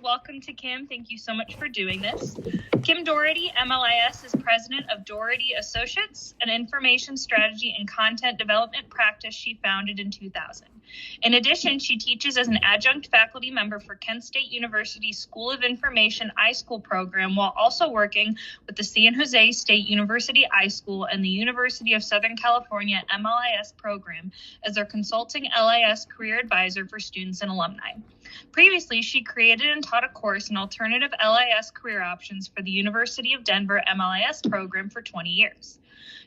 Welcome to Kim. Thank you so much for doing this. Kim Dority, MLIS, is president of Dority Associates, an information strategy and content development practice she founded in 2000. In addition, she teaches as an adjunct faculty member for Kent State University School of Information iSchool program, while also working with the San Jose State University iSchool and the University of Southern California MLIS program as their consulting LIS career advisor for students and alumni. Previously, she created and taught a course in alternative LIS career options for the University of Denver MLIS program for 20 years.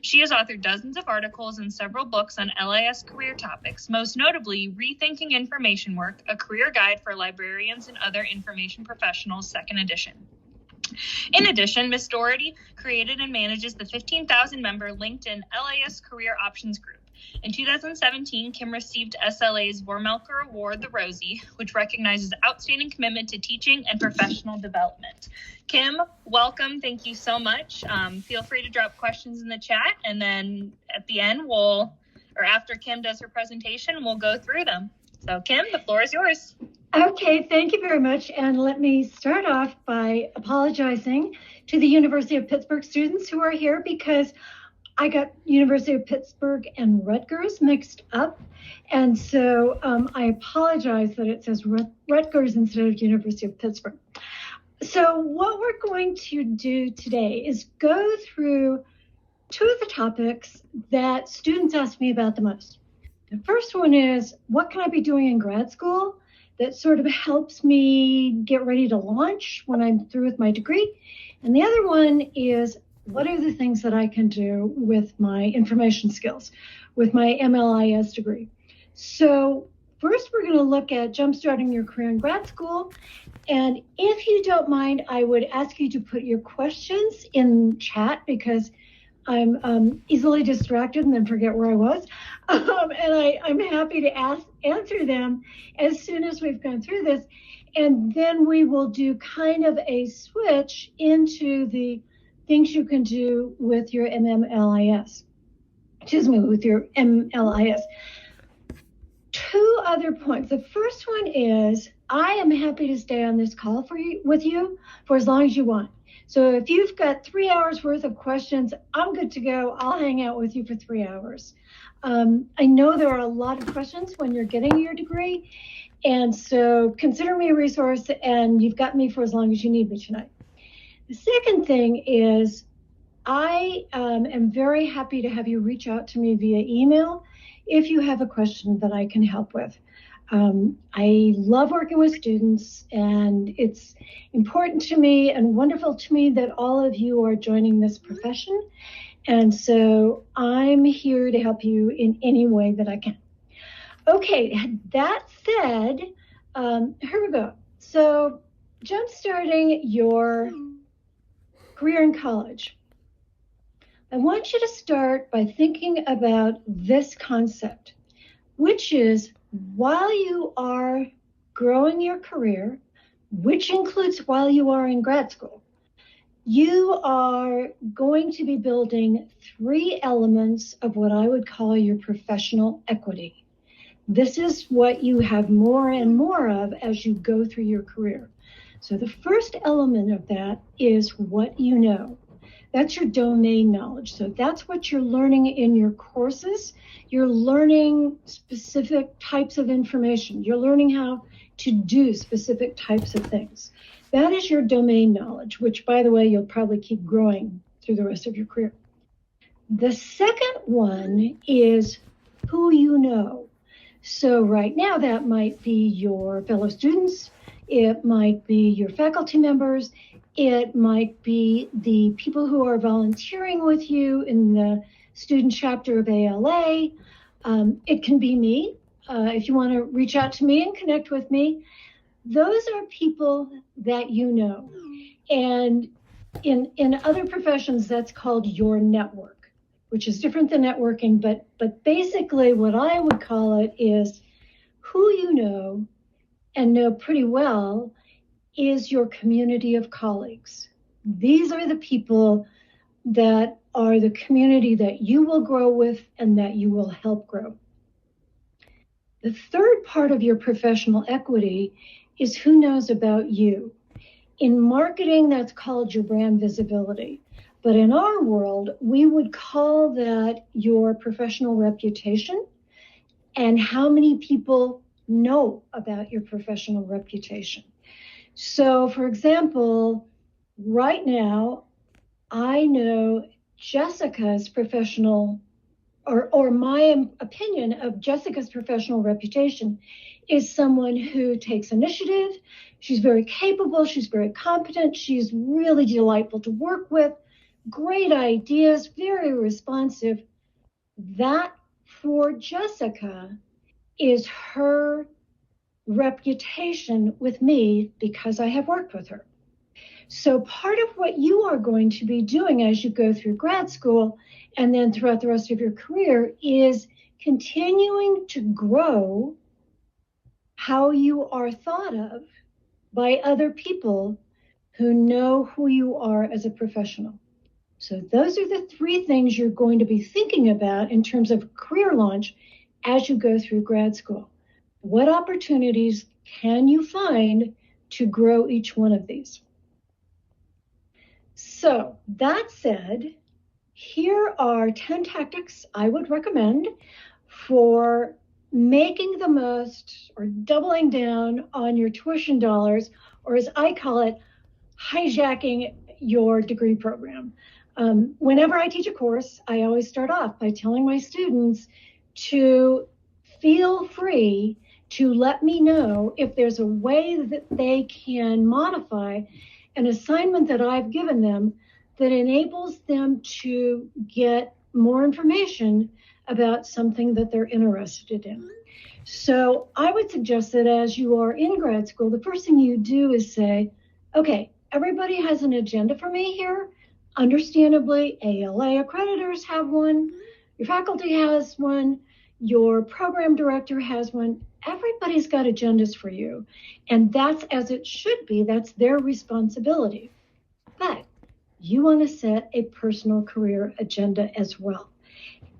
She has authored dozens of articles and several books on LIS career topics, most notably Rethinking Information Work, a career guide for librarians and other information professionals, 2nd edition. In addition, Ms. Dority created and manages the 15,000-member LinkedIn LIS Career Options Group. In 2017, Kim received SLA's Vormelker Award, the Rosie, which recognizes outstanding commitment to teaching and professional development. Kim, welcome. Thank you so much. Feel free to drop questions in the chat, and then at the end, after Kim does her presentation, we'll go through them. So, Kim, the floor is yours. Okay, thank you very much. And let me start off by apologizing to the University of Pittsburgh students who are here because I got University of Pittsburgh and Rutgers mixed up. And so I apologize that it says Rutgers instead of University of Pittsburgh. So what we're going to do today is go through two of the topics that students ask me about the most. The first one is, what can I be doing in grad school that sort of helps me get ready to launch when I'm through with my degree? And the other one is, what are the things that I can do with my information skills, with my MLIS degree? So first, we're going to look at jumpstarting your career in grad school. And if you don't mind, I would ask you to put your questions in chat because I'm easily distracted and then forget where I was. And I'm happy to answer them as soon as we've gone through this. And then we will do kind of a switch into the things you can do with your MLIS. With your MLIS. Two other points. The first one is, I am happy to stay on this call with you for as long as you want. So if you've got 3 hours worth of questions, I'm good to go. I'll hang out with you for 3 hours. I know there are a lot of questions when you're getting your degree. And so consider me a resource, and you've got me for as long as you need me tonight. The second thing is, I am very happy to have you reach out to me via email if you have a question that I can help with. I love working with students, and it's important to me and wonderful to me that all of you are joining this profession. And so I'm here to help you in any way that I can. Okay, that said, here we go. So jumpstarting your career in college. I want you to start by thinking about this concept, which is, while you are growing your career, which includes while you are in grad school, you are going to be building 3 elements of what I would call your professional equity. This is what you have more and more of as you go through your career. So the first element of that is what you know. That's your domain knowledge. So that's what you're learning in your courses. You're learning specific types of information. You're learning how to do specific types of things. That is your domain knowledge, which, by the way, you'll probably keep growing through the rest of your career. The second one is who you know. So right now, that might be your fellow students. It might be your faculty members. It might be the people who are volunteering with you in the student chapter of ALA. It can be me. If you want to reach out to me and connect with me, those are people that you know. And in other professions, that's called your network, which is different than networking. But basically, what I would call it is who you know and know pretty well is your community of colleagues. These are the people that are the community that you will grow with and that you will help grow. The third part of your professional equity is who knows about you. In marketing, that's called your brand visibility. But in our world, we would call that your professional reputation and how many people know about your professional reputation. So, for example, right now, I know Jessica's professional, or my opinion of Jessica's professional reputation is someone who takes initiative. She's very capable. She's very competent. She's really delightful to work with. Great ideas, very responsive. That for Jessica is her reputation with me because I have worked with her. So part of what you are going to be doing as you go through grad school and then throughout the rest of your career is continuing to grow how you are thought of by other people who know who you are as a professional. So those are the three things you're going to be thinking about in terms of career launch as you go through grad school. What opportunities can you find to grow each one of these? So that said, here are 10 tactics I would recommend for making the most or doubling down on your tuition dollars, or as I call it, hijacking your degree program. Whenever I teach a course, I always start off by telling my students to feel free to let me know if there's a way that they can modify an assignment that I've given them that enables them to get more information about something that they're interested in. So I would suggest that as you are in grad school, the first thing you do is say, okay, everybody has an agenda for me here. Understandably, ALA accreditors have one, your faculty has one, your program director has one. Everybody's got agendas for you. And that's as it should be. That's their responsibility. But you want to set a personal career agenda as well.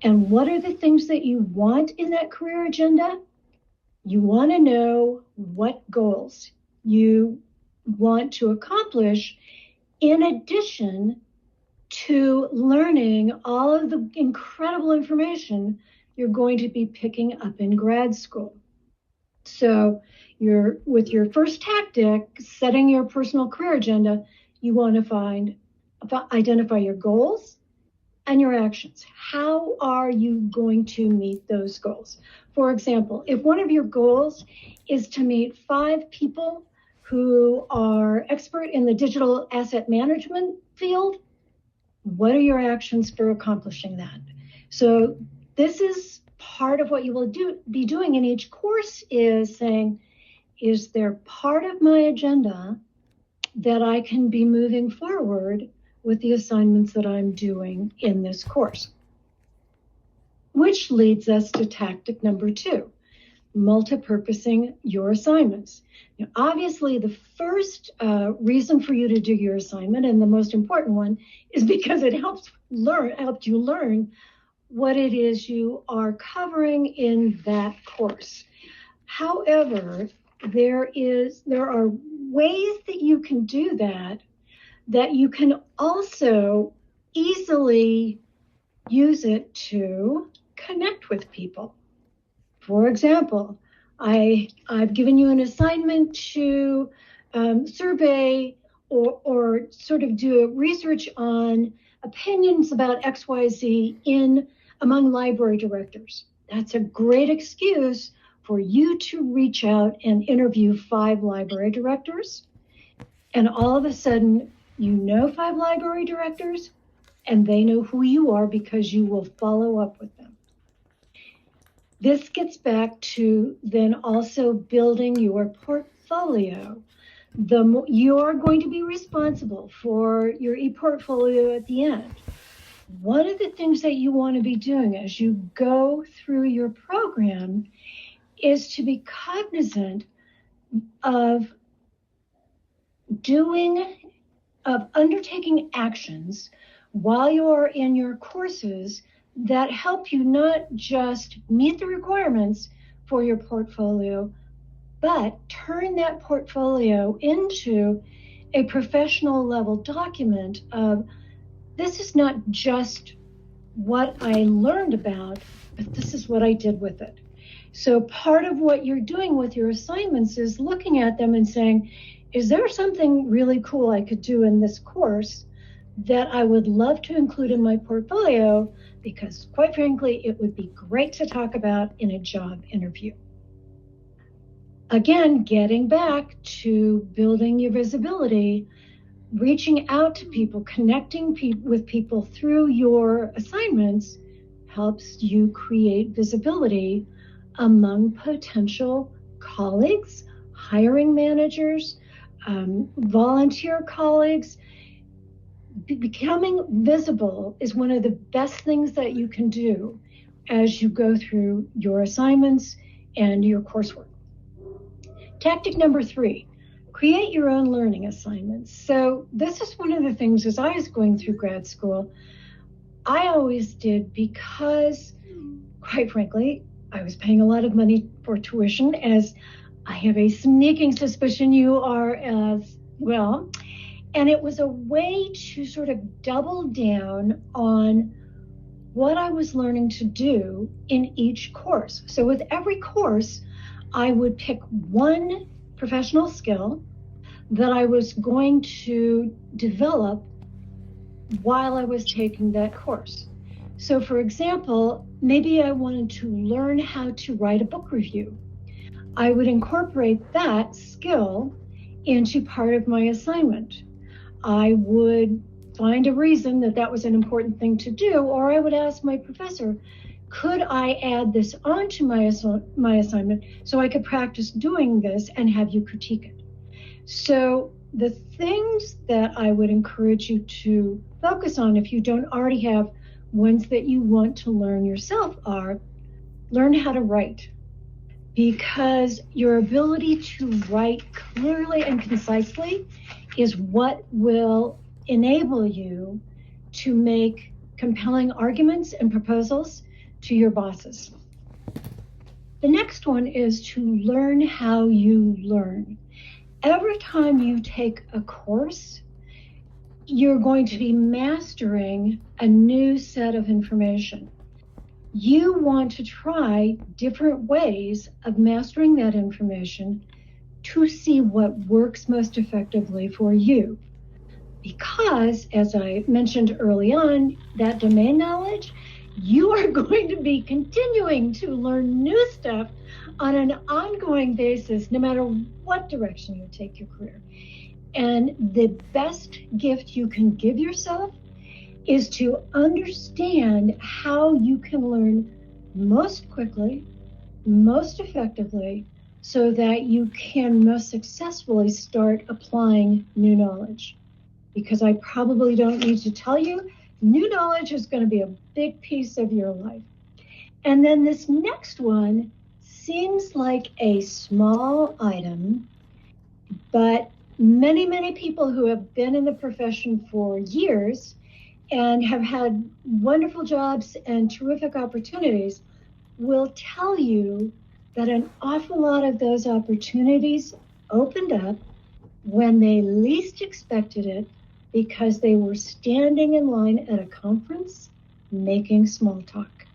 And what are the things that you want in that career agenda? You want to know what goals you want to accomplish in addition to learning all of the incredible information you're going to be picking up in grad school. So with your first tactic, setting your personal career agenda, you want to identify your goals and your actions. How are you going to meet those goals? For example, if one of your goals is to meet 5 people who are expert in the digital asset management field, what are your actions for accomplishing that? So this is part of what you will be doing in each course is saying, is there part of my agenda that I can be moving forward with the assignments that I'm doing in this course? Which leads us to tactic number 2, multipurposing your assignments. Now, obviously, the first reason for you to do your assignment, and the most important one, is because it helped you learn what it is you are covering in that course. However, there are ways that you can do that you can also easily use it to connect with people. For example, I've given you an assignment to survey or sort of do research on opinions about XYZ among library directors. That's a great excuse for you to reach out and interview 5 library directors. And all of a sudden, you know 5 library directors, and they know who you are because you will follow up with them. This gets back to then also building your portfolio. You're going to be responsible for your e-portfolio at the end. One of the things that you want to be doing as you go through your program is to be cognizant of undertaking actions while you're in your courses that help you not just meet the requirements for your portfolio, but turn that portfolio into a professional level document of, this is not just what I learned about, but this is what I did with it. So part of what you're doing with your assignments is looking at them and saying, is there something really cool I could do in this course that I would love to include in my portfolio? Because quite frankly, it would be great to talk about in a job interview. Again, getting back to building your visibility, reaching out to people, connecting with people through your assignments helps you create visibility among potential colleagues, hiring managers, volunteer colleagues. Becoming visible is one of the best things that you can do as you go through your assignments and your coursework. Tactic number 3, create your own learning assignments. So this is one of the things as I was going through grad school, I always did, because quite frankly, I was paying a lot of money for tuition, as I have a sneaking suspicion you are as well. And it was a way to sort of double down on what I was learning to do in each course. So with every course, I would pick one professional skill that I was going to develop while I was taking that course. So for example, maybe I wanted to learn how to write a book review. I would incorporate that skill into part of my assignment. I would find a reason that that was an important thing to do, or I would ask my professor, could I add this onto my assignment so I could practice doing this and have you critique it? So the things that I would encourage you to focus on, if you don't already have ones that you want to learn yourself, are learn how to write. Because your ability to write clearly and concisely is what will enable you to make compelling arguments and proposals to your bosses. The next one is to learn how you learn. Every time you take a course, you're going to be mastering a new set of information. You want to try different ways of mastering that information to see what works most effectively for you. Because, as I mentioned early on, that domain knowledge, you are going to be continuing to learn new stuff on an ongoing basis, no matter what direction you take your career. And the best gift you can give yourself is to understand how you can learn most quickly, most effectively, so that you can most successfully start applying new knowledge. Because I probably don't need to tell you, new knowledge is going to be a big piece of your life. And then this next one seems like a small item, but many, many people who have been in the profession for years and have had wonderful jobs and terrific opportunities will tell you that an awful lot of those opportunities opened up when they least expected it, because they were standing in line at a conference making small talk.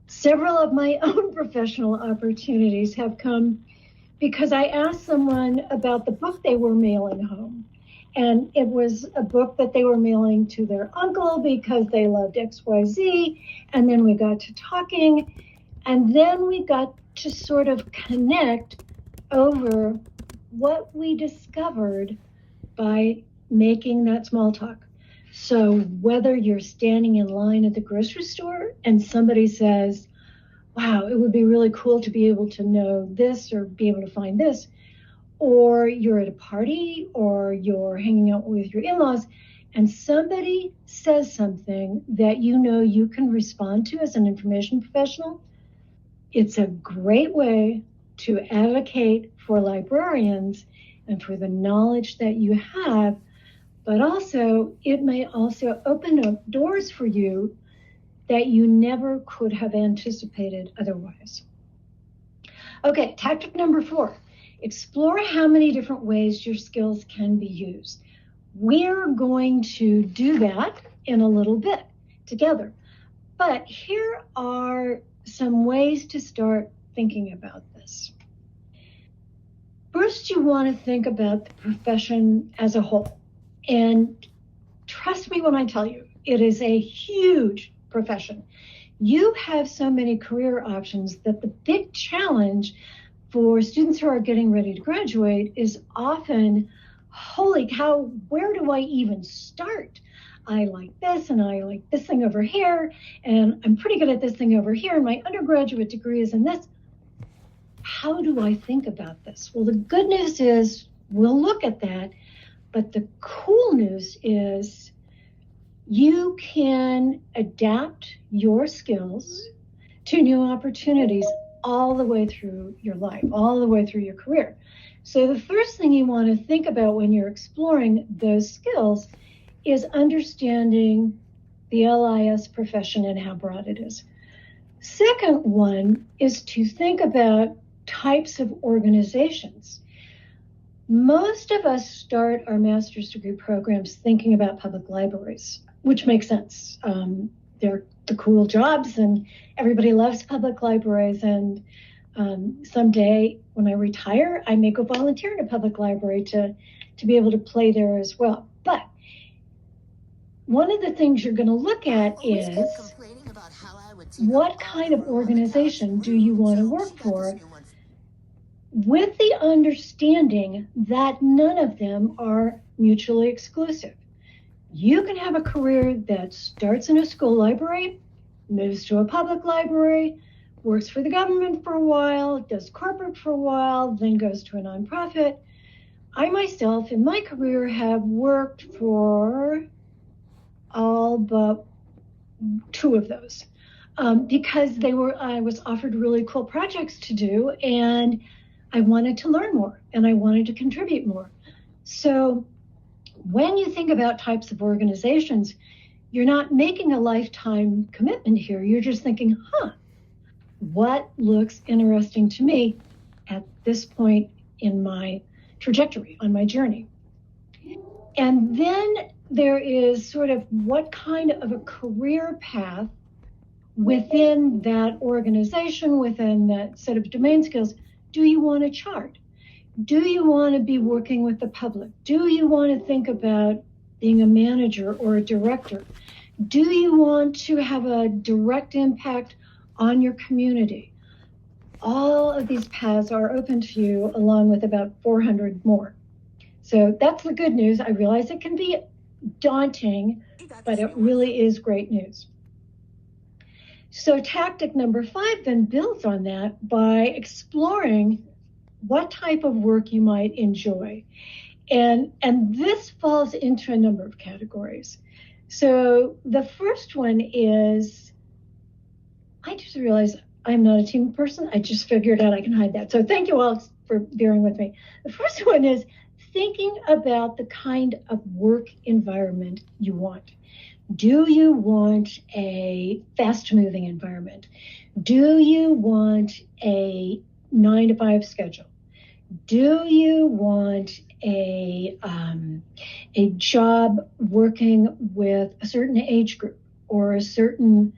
Several of my own professional opportunities have come because I asked someone about the book they were mailing home. And it was a book that they were mailing to their uncle because they loved XYZ. And then we got to talking, and then we got to sort of connect over what we discovered by making that small talk. So whether you're standing in line at the grocery store and somebody says, wow, it would be really cool to be able to know this or be able to find this, or you're at a party or you're hanging out with your in-laws and somebody says something that you know you can respond to as an information professional, it's a great way to advocate for librarians and for the knowledge that you have. But also, it may also open up doors for you that you never could have anticipated otherwise. Okay, tactic number 4. Explore how many different ways your skills can be used. We're going to do that in a little bit together. But here are some ways to start thinking about this. First, you want to think about the profession as a whole. And trust me when I tell you, it is a huge profession. You have so many career options that the big challenge for students who are getting ready to graduate is often, holy cow, where do I even start? I like this and I like this thing over here, and I'm pretty good at this thing over here, and my undergraduate degree is in this. How do I think about this? Well, the good news is we'll look at that, but the cool news is you can adapt your skills to new opportunities all the way through your life, all the way through your career. So the first thing you want to think about when you're exploring those skills is understanding the LIS profession and how broad it is. Second one is to think about types of organizations. Most of us start our master's degree programs thinking about public libraries, which makes sense. They're the cool jobs and everybody loves public libraries. And someday when I retire, I may go volunteer in a public library to be able to play there as well. But one of the things you're going to look at is what kind of organization do you want to work for, with the understanding that none of them are mutually exclusive. You can have a career that starts in a school library, moves to a public library, works for the government for a while, does corporate for a while, then goes to a nonprofit. I myself, in my career, have worked for all but two of those because I was offered really cool projects to do, and I wanted to learn more and I wanted to contribute more. So when you think about types of organizations, you're not making a lifetime commitment here. You're just thinking, what looks interesting to me at this point in my trajectory, on my journey? And then there is sort of what kind of a career path within that organization, within that set of domain skills, do you want to chart? Do you want to be working with the public? Do you want to think about being a manager or a director? Do you want to have a direct impact on your community? All of these paths are open to you, along with about 400 more. So that's the good news. I realize it can be daunting, but it really is great news. So tactic number 5 then builds on that by exploring what type of work you might enjoy. And this falls into a number of categories. So the first one is, I just realized I'm not a team person. I just figured out I can hide that. So thank you all for bearing with me. The first one is thinking about the kind of work environment you want. Do you want a fast-moving environment? Do you want a 9-to-5 schedule? Do you want a job working with a certain age group or a certain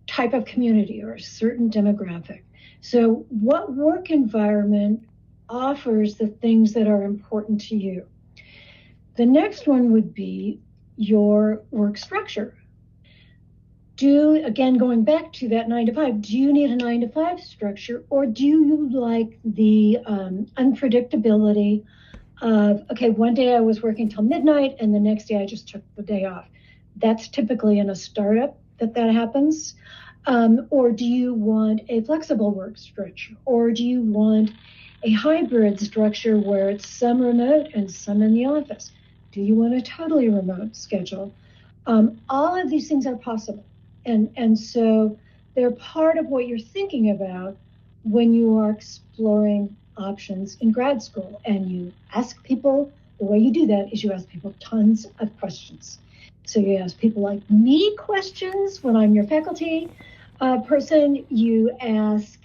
type of community or a certain demographic? So what work environment offers the things that are important to you? The next one would be your work structure. Again, going back to that 9-to-5, do you need a 9-to-5 structure, or do you like the unpredictability of, okay, one day I was working till midnight and the next day I just took the day off? That's typically in a startup that happens. Or do you want a flexible work structure? Or do you want a hybrid structure where it's some remote and some in the office? Do you want a totally remote schedule? All of these things are possible. And so they're part of what you're thinking about when you are exploring options in grad school. And you ask people, the way you do that is you ask people tons of questions. So you ask people like me questions when I'm your faculty person. You ask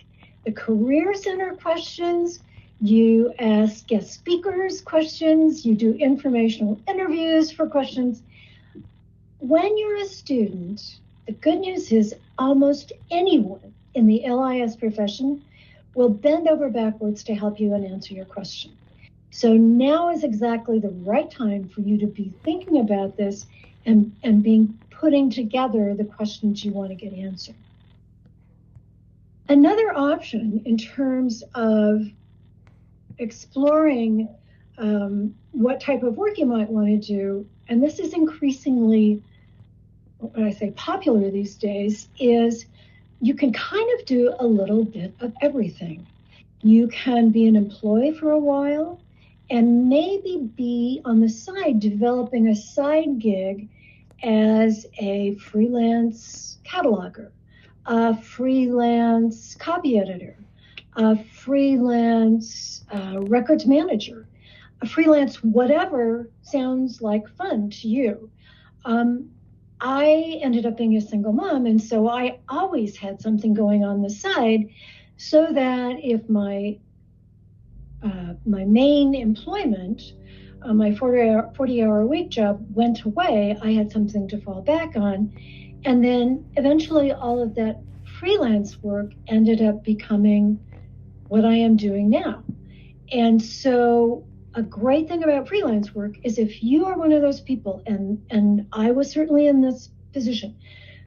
the Career Center questions. you ask guest speakers questions, you do informational interviews for questions. When you're a student, the good news is almost anyone in the LIS profession will bend over backwards to help you and answer your question. So now is exactly the right time for you to be thinking about this and putting together the questions you want to get answered. Another option in terms of exploring what type of work you might want to do, and this is increasingly, when I say popular these days, is you can kind of do a little bit of everything. You can be an employee for a while and maybe be on the side developing a side gig as a freelance cataloger, a freelance copy editor, a freelance records manager, a freelance whatever sounds like fun to you. I ended up being a single mom, and so I always had something going on the side, so that if my main employment, my 40-hour-a-week job went away, I had something to fall back on. And then eventually all of that freelance work ended up becoming what I am doing now. And so a great thing about freelance work is if you are one of those people, and I was certainly in this position,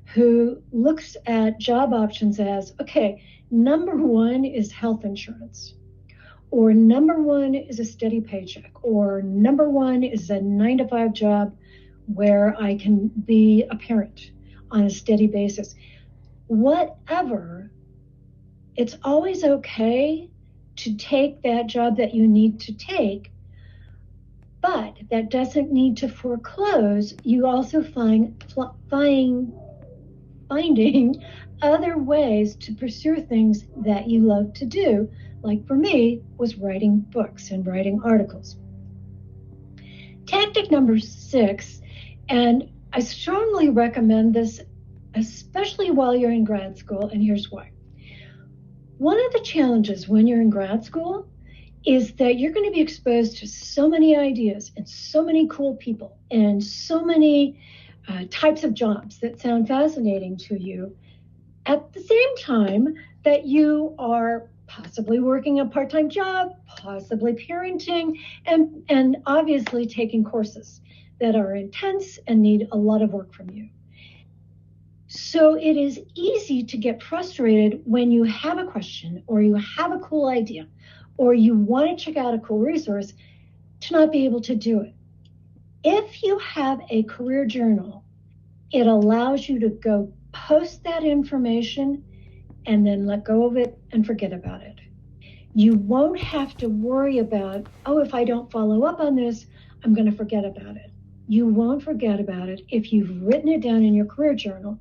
who looks at job options as, okay, number one is health insurance, or number one is a steady paycheck, or number one is a 9-to-5 job where I can be a parent on a steady basis. Whatever, it's always okay to take that job that you need to take, but that doesn't need to foreclose you also finding other ways to pursue things that you love to do, like for me was writing books and writing articles. Tactic number 6, and I strongly recommend this, especially while you're in grad school, and here's why. One of the challenges when you're in grad school is that you're going to be exposed to so many ideas and so many cool people and so many types of jobs that sound fascinating to you, at the same time that you are possibly working a part-time job, possibly parenting, and obviously taking courses that are intense and need a lot of work from you. So it is easy to get frustrated when you have a question or you have a cool idea or you want to check out a cool resource to not be able to do it. If you have a career journal, it allows you to go post that information and then let go of it and forget about it. You won't have to worry about, oh, if I don't follow up on this, I'm going to forget about it. You won't forget about it if you've written it down in your career journal.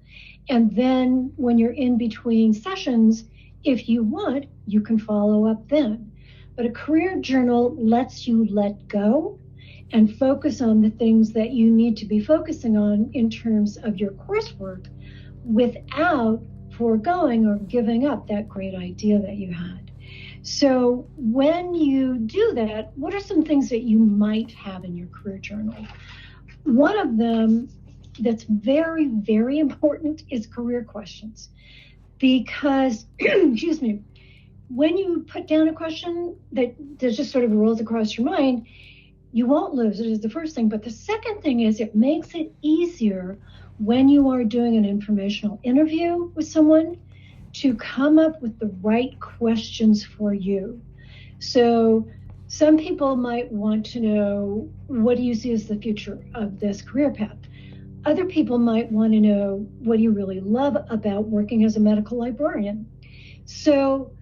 And then when you're in between sessions, if you want, you can follow up then. But a career journal lets you let go and focus on the things that you need to be focusing on in terms of your coursework without foregoing or giving up that great idea that you had. So when you do that, what are some things that you might have in your career journal? One of them that's very, very important is career questions. Because, excuse me, when you put down a question that just sort of rolls across your mind, you won't lose it is the first thing. But the second thing is it makes it easier when you are doing an informational interview with someone to come up with the right questions for you. So some people might want to know, what do you see as the future of this career path? Other people might want to know, what do you really love about working as a medical librarian? So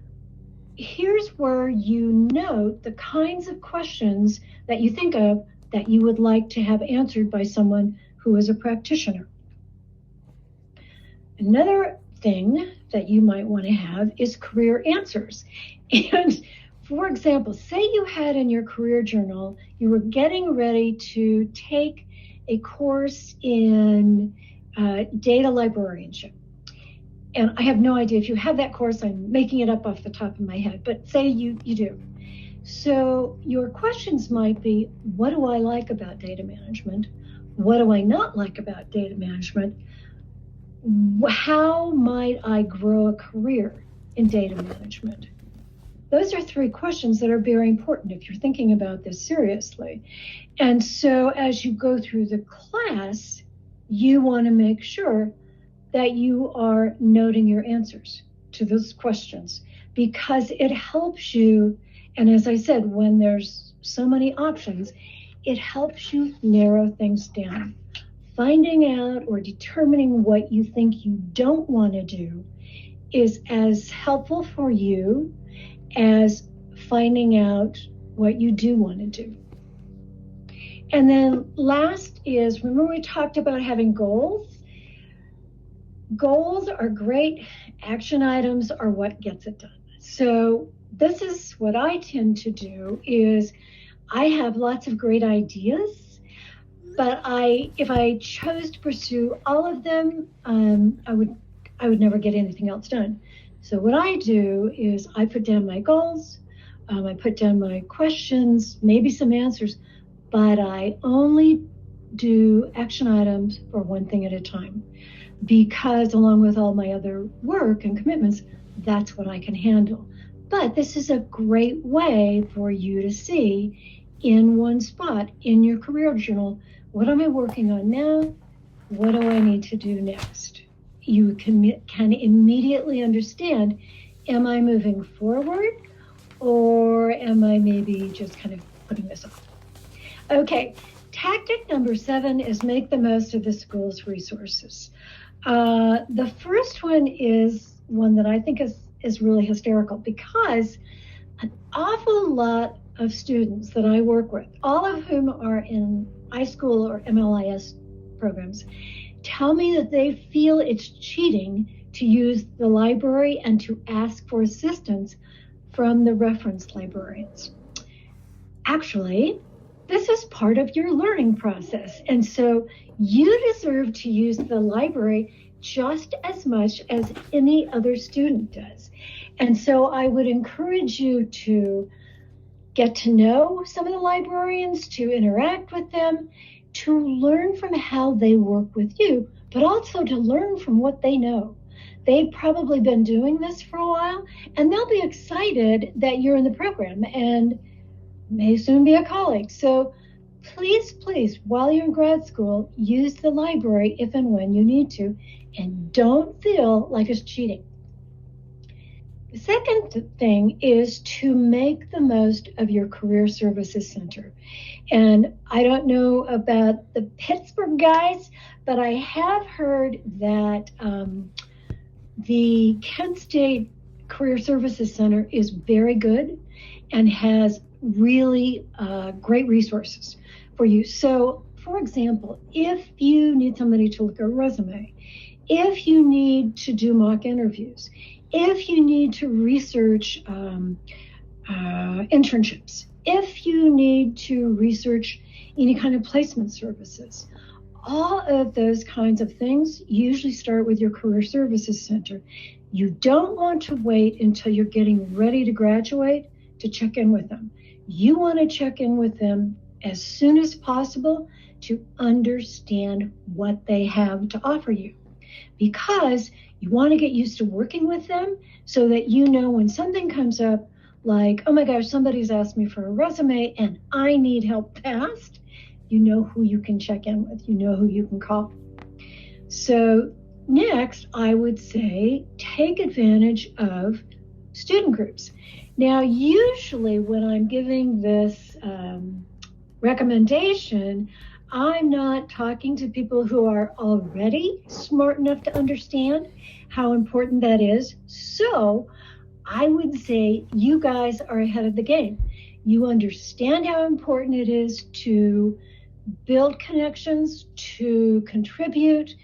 here's where you note the kinds of questions that you think of that you would like to have answered by someone who is a practitioner. Another thing that you might want to have is career answers. And for example, say you had in your career journal, you were getting ready to take a course in data librarianship. And I have no idea if you have that course, I'm making it up off the top of my head, but say you do. So your questions might be, what do I like about data management? What do I not like about data management? How might I grow a career in data management? Those are three questions that are very important if you're thinking about this seriously. And so as you go through the class, you want to make sure that you are noting your answers to those questions, because it helps you. And as I said, when there's so many options, it helps you narrow things down. Finding out or determining what you think you don't want to do is as helpful for you as finding out what you do want to do. And then last is, remember we talked about having goals? Goals are great. Action items are what gets it done. So this is what I tend to do is I have lots of great ideas, but if I chose to pursue all of them, I would never get anything else done. So what I do is I put down my goals, I put down my questions, maybe some answers, but I only do action items for one thing at a time, because along with all my other work and commitments, that's what I can handle. But this is a great way for you to see in one spot in your career journal, what am I working on now? What do I need to do next? You can immediately understand, am I moving forward or am I maybe just kind of putting this off? Okay, tactic number 7 is make the most of the school's resources. The first one is one that I think is really hysterical, because an awful lot of students that I work with, all of whom are in iSchool or MLIS programs, tell me that they feel it's cheating to use the library and to ask for assistance from the reference librarians. Actually, this is part of your learning process. And so you deserve to use the library just as much as any other student does. And so I would encourage you to get to know some of the librarians, to interact with them, to learn from how they work with you, but also to learn from what they know. They've probably been doing this for a while, and they'll be excited that you're in the program and may soon be a colleague. So please, while you're in grad school, use the library if and when you need to, and don't feel like it's cheating. The second thing is to make the most of your Career Services Center. And I don't know about the Pittsburgh guys, but I have heard that the Kent State Career Services Center is very good and has really great resources for you. So, for example, if you need somebody to look at a resume, if you need to do mock interviews, if you need to research internships, if you need to research any kind of placement services, all of those kinds of things usually start with your Career Services Center. You don't want to wait until you're getting ready to graduate to check in with them. You want to check in with them as soon as possible to understand what they have to offer you, because you want to get used to working with them so that you know when something comes up like, oh my gosh, somebody's asked me for a resume and I need help fast, you know who you can check in with, you know who you can call. So next, I would say take advantage of student groups. Now, usually when I'm giving this recommendation, I'm not talking to people who are already smart enough to understand how important that is. So I would say you guys are ahead of the game. You understand how important it is to build connections, to contribute,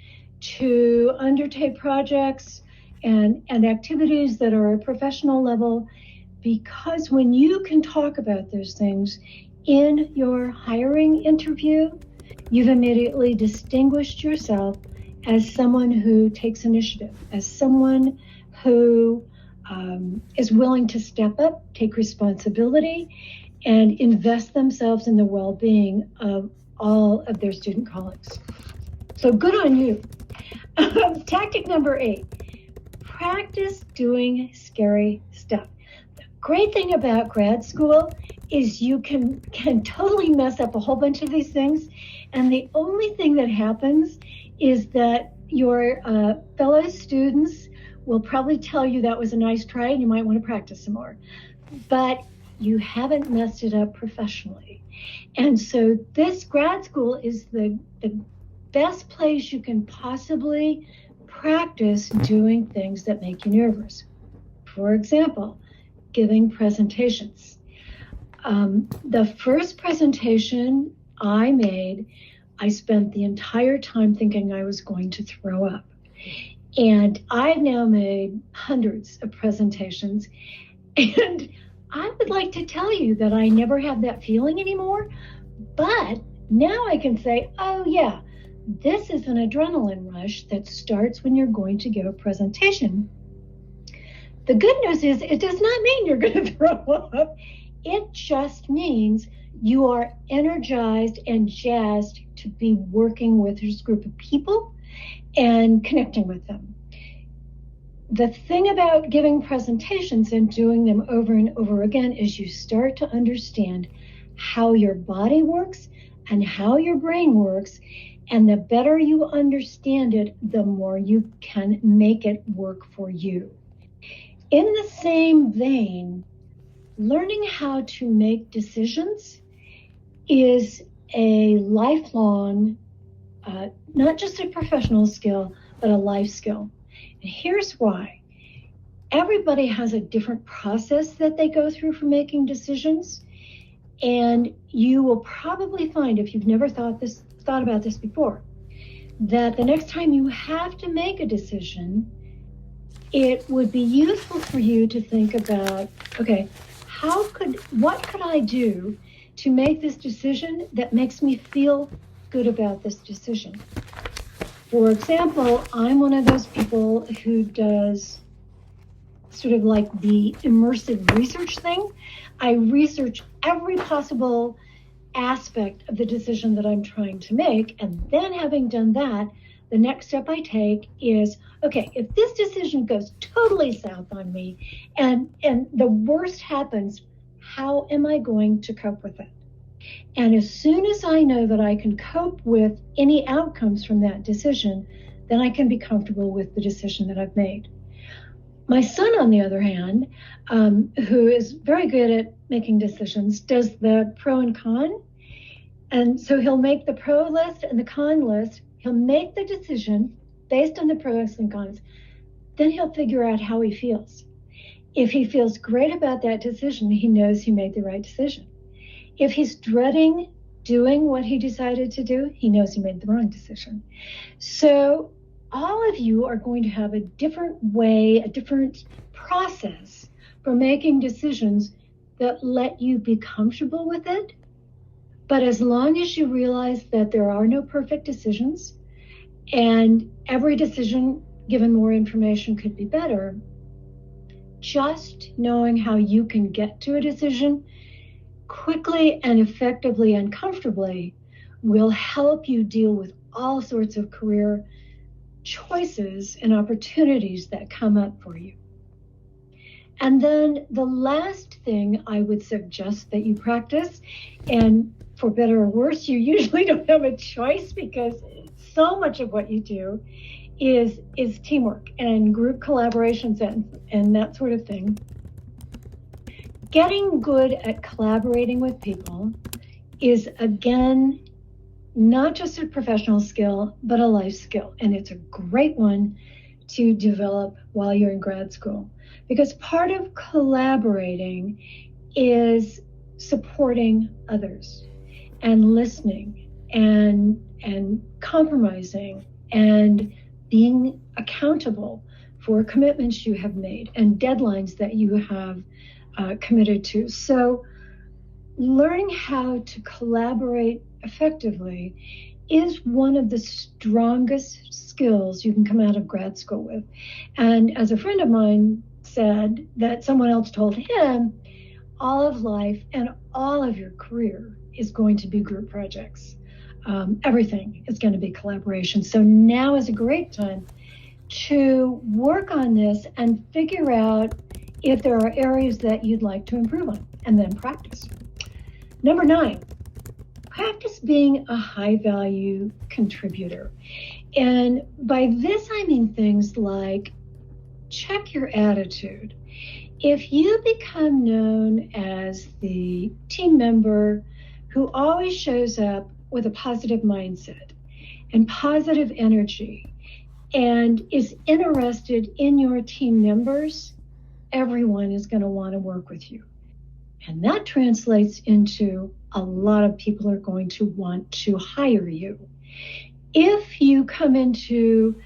to undertake projects and activities that are at a professional level, because when you can talk about those things in your hiring interview, you've immediately distinguished yourself as someone who takes initiative, as someone who is willing to step up, take responsibility, and invest themselves in the well-being of all of their student colleagues. So good on you. Tactic number 8, practice doing scary stuff. The great thing about grad school is you can totally mess up a whole bunch of these things, and the only thing that happens is that your fellow students will probably tell you that was a nice try and you might want to practice some more. But you haven't messed it up professionally. And so this grad school is the best place you can possibly practice doing things that make you nervous. For example, giving presentations. The first presentation I made, I spent the entire time thinking I was going to throw up. And I've now made hundreds of presentations, and I would like to tell you that I never have that feeling anymore, but now I can say, oh yeah, this is an adrenaline rush that starts when you're going to give a presentation. The good news is it does not mean you're going to throw up. It just means you are energized and jazzed to be working with this group of people and connecting with them. The thing about giving presentations and doing them over and over again is you start to understand how your body works and how your brain works. And the better you understand it, the more you can make it work for you. In the same vein, learning how to make decisions is a lifelong, not just a professional skill, but a life skill. And here's why. Everybody has a different process that they go through for making decisions. And you will probably find, if you've never thought about this before, that the next time you have to make a decision, it would be useful for you to think about, okay, what could I do to make this decision that makes me feel good about this decision? For example, I'm one of those people who does sort of like the immersive research thing. I research every possible aspect of the decision that I'm trying to make. And then having done that, the next step I take is, okay, if this decision goes totally south on me and the worst happens, how am I going to cope with it? And as soon as I know that I can cope with any outcomes from that decision, then I can be comfortable with the decision that I've made. My son, on the other hand, who is very good at making decisions, does the pro and con. And so he'll make the pro list and the con list. He'll make the decision based on the pros and cons. Then he'll figure out how he feels. If he feels great about that decision, he knows he made the right decision. If he's dreading doing what he decided to do, he knows he made the wrong decision. So all of you are going to have a different way, a different process for making decisions that let you be comfortable with it. But as long as you realize that there are no perfect decisions and every decision, given more information, could be better, just knowing how you can get to a decision quickly and effectively and comfortably will help you deal with all sorts of career choices and opportunities that come up for you. And then the last thing I would suggest that you practice, and for better or worse, you usually don't have a choice because so much of what you do is teamwork and group collaborations and that sort of thing. Getting good at collaborating with people is, again, not just a professional skill, but a life skill. And it's a great one to develop while you're in grad school. Because part of collaborating is supporting others and listening and compromising and being accountable for commitments you have made and deadlines that you have committed to. So learning how to collaborate effectively is one of the strongest skills you can come out of grad school with. And as a friend of mine said that someone else told him, all of life and all of your career is going to be group projects. Everything is going to be collaboration. So now is a great time to work on this and figure out if there are areas that you'd like to improve on, and then practice. Number 9, practice being a high-value contributor. And by this, I mean things like check your attitude. If you become known as the team member who always shows up with a positive mindset and positive energy and is interested in your team members, everyone is going to want to work with you. And that translates into a lot of people are going to want to hire you. If you come into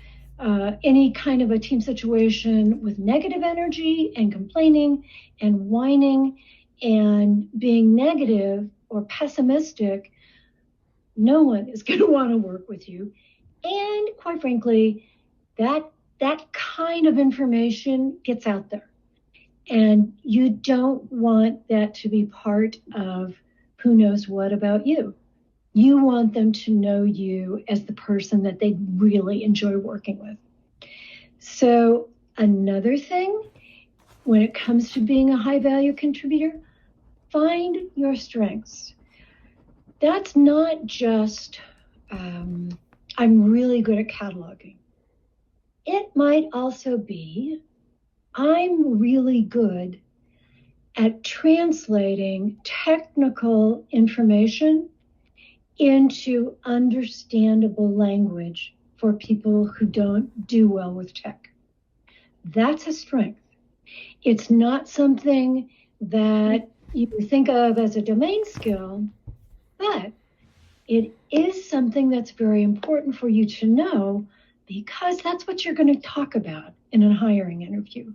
any kind of a team situation with negative energy and complaining and whining and being negative or pessimistic, no one is going to want to work with you. And quite frankly, that kind of information gets out there. And you don't want that to be part of who knows what about you. You want them to know you as the person that they really enjoy working with. So another thing, when it comes to being a high-value contributor, find your strengths. That's not just, I'm really good at cataloging. It might also be, I'm really good at translating technical information into understandable language for people who don't do well with tech. That's a strength. It's not something that you think of as a domain skill, but it is something that's very important for you to know, because that's what you're going to talk about in a hiring interview.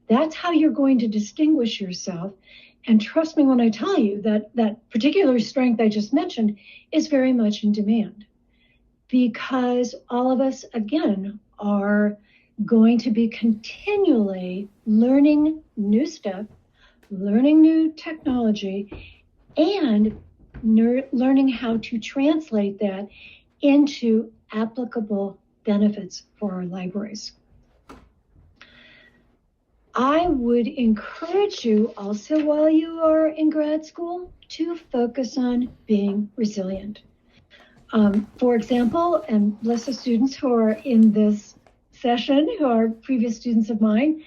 That's how you're going to distinguish yourself. And trust me when I tell you that that particular strength I just mentioned is very much in demand, because all of us, again, are going to be continually learning new stuff, learning new technology, and learning how to translate that into applicable benefits for our libraries. I would encourage you also, while you are in grad school, to focus on being resilient. For example, and bless the students who are in this session, who are previous students of mine,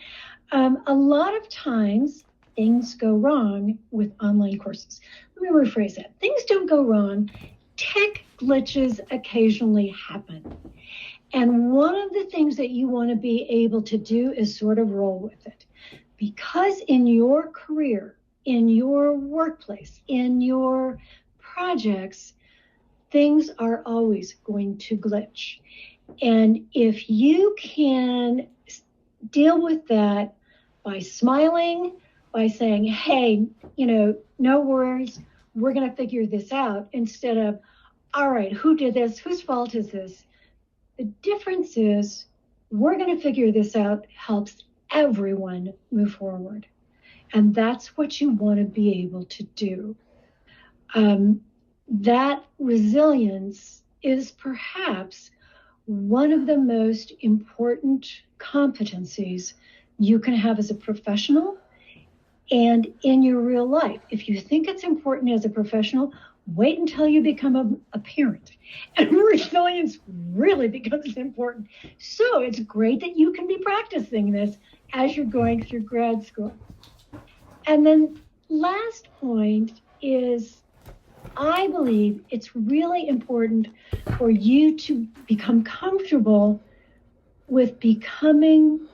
a lot of times things go wrong with online courses. Let me rephrase that. Things don't go wrong. Tech glitches occasionally happen. And one of the things that you want to be able to do is sort of roll with it. Because in your career, in your workplace, in your projects, things are always going to glitch. And if you can deal with that by smiling, by saying, hey, no worries, we're going to figure this out, instead of, all right, who did this? Whose fault is this? The difference is, we're going to figure this out, helps everyone move forward. And that's what you want to be able to do. That resilience is perhaps one of the most important competencies you can have as a professional and in your real life. If you think it's important as a professional, wait until you become a parent. And resilience really becomes important. So it's great that you can be practicing this as you're going through grad school. And then last point is, I believe it's really important for you to become comfortable with becoming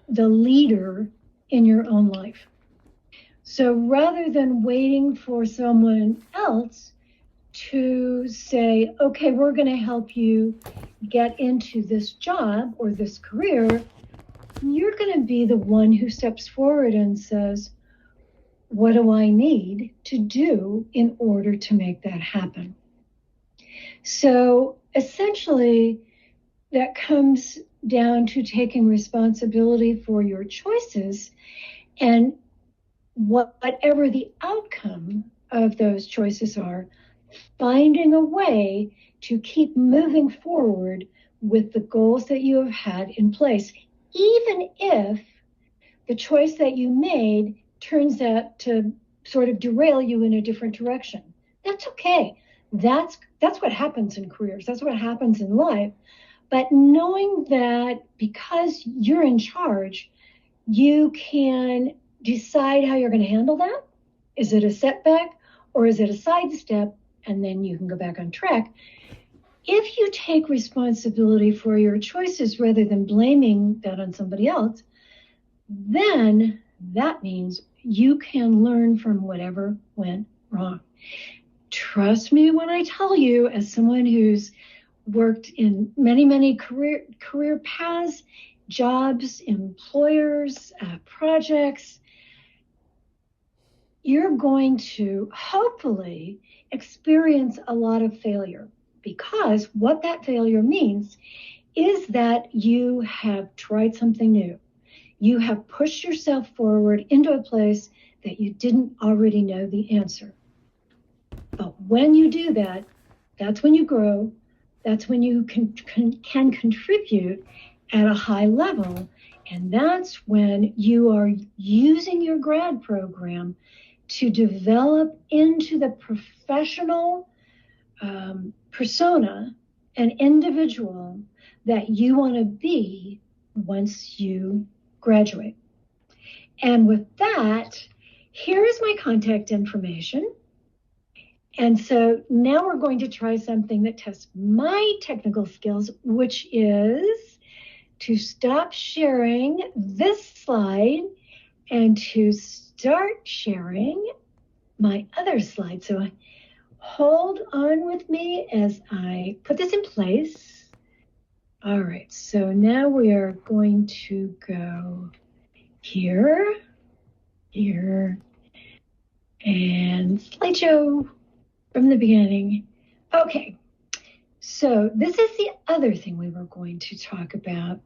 the leader in your own life. So rather than waiting for someone else to say, okay, we're going to help you get into this job or this career, you're going to be the one who steps forward and says, what do I need to do in order to make that happen? So essentially, that comes down to taking responsibility for your choices, and whatever the outcome of those choices are, finding a way to keep moving forward with the goals that you have had in place, even if the choice that you made turns out to sort of derail you in a different direction. That's okay. That's what happens in careers. That's what happens in life. But knowing that because you're in charge, you can decide how you're going to handle that. Is it a setback or is it a sidestep? And then you can go back on track. If you take responsibility for your choices rather than blaming that on somebody else, then that means you can learn from whatever went wrong. Trust me when I tell you, as someone who's worked in many career paths, jobs, employers, projects, you're going to hopefully experience a lot of failure, because what that failure means is that you have tried something new. You have pushed yourself forward into a place that you didn't already know the answer. But when you do that, that's when you grow. That's when you can contribute at a high level. And that's when you are using your grad program to develop into the professional persona and individual that you want to be once you graduate. And with that, here is my contact information. And so now we're going to try something that tests my technical skills, which is to stop sharing this slide and to start sharing my other slide. So hold on with me as I put this in place. All right, so now we are going to go here, and slideshow from the beginning. Okay, so this is the other thing we were going to talk about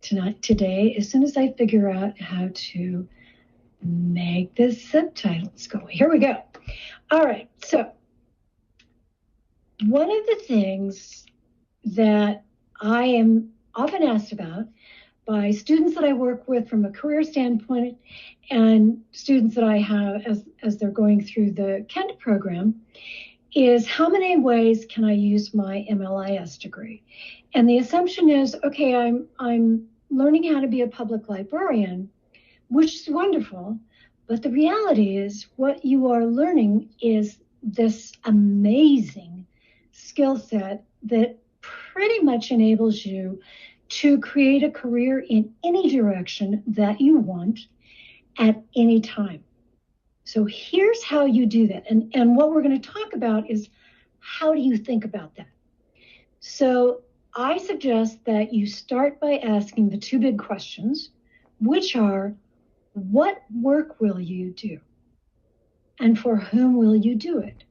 today, as soon as I figure out how to make the subtitles go. Here we go. All right, so one of the things that I am often asked about by students that I work with from a career standpoint and students that I have as they're going through the Kent program is, how many ways can I use my MLIS degree? And the assumption is, okay, I'm learning how to be a public librarian, which is wonderful, but the reality is what you are learning is this amazing skill set that pretty much enables you to create a career in any direction that you want at any time. So here's how you do that. And what we're going to talk about is, how do you think about that? So I suggest that you start by asking the two big questions, which are, what work will you do? And for whom will you do it?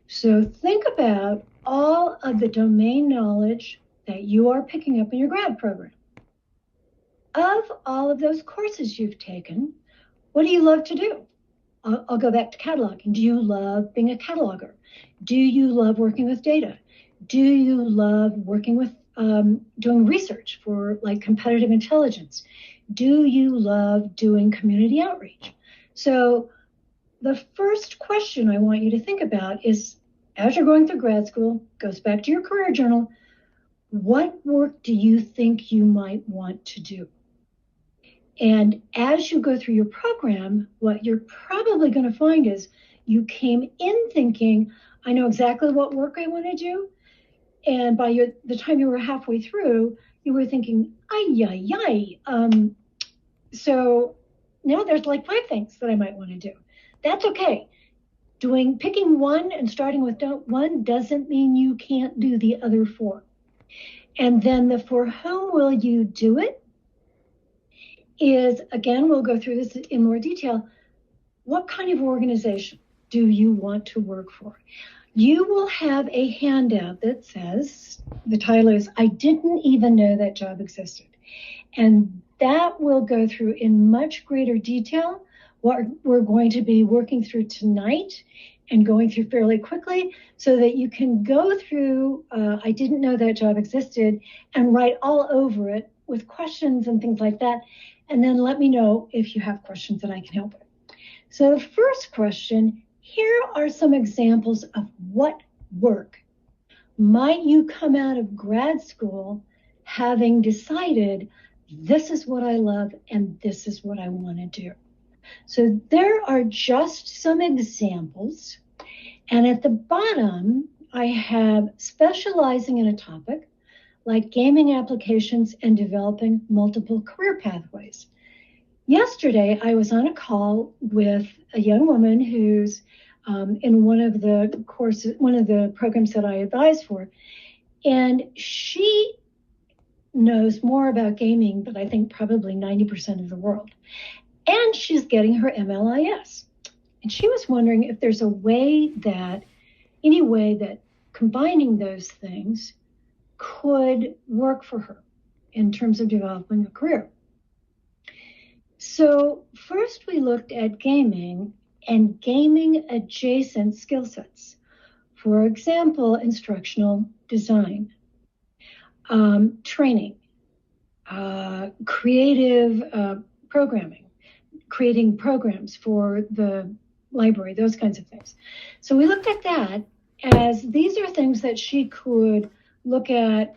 So think about all of the domain knowledge that you are picking up in your grad program. Of all of those courses you've taken, what do you love to do? I'll go back to cataloging. Do you love being a cataloger? Do you love working with data? Do you love working with doing research for like competitive intelligence? Do you love doing community outreach? So the first question I want you to think about is, as you're going through grad school, goes back to your career journal, what work do you think you might want to do? And as you go through your program, what you're probably going to find is you came in thinking, I know exactly what work I want to do. And by the time you were halfway through, you were thinking, so now there's like 5 things that I might want to do. That's okay. Picking one and starting with one doesn't mean you can't do the other 4. And then the for whom will you do it is, again, we'll go through this in more detail. What kind of organization do you want to work for? you will have a handout that says, the title is, I didn't even know that job existed. And that will go through in much greater detail what we're going to be working through tonight and going through fairly quickly so that you can go through, I didn't know that job existed, and write all over it with questions and things like that. And then let me know if you have questions that I can help with. So the first question, here are some examples of what work might you come out of grad school having decided this is what I love and this is what I want to do. So there are just some examples. And at the bottom, I have specializing in a topic like gaming applications and developing multiple career pathways. Yesterday, I was on a call with a young woman who's in one of the courses, one of the programs that I advise for, and she knows more about gaming than I think probably 90% of the world. And she's getting her MLIS. And she was wondering if there's any way that combining those things could work for her in terms of developing a career. So first we looked at gaming and gaming adjacent skill sets. For example, instructional design, training, creative programming, creating programs for the library, those kinds of things. So we looked at that as these are things that she could look at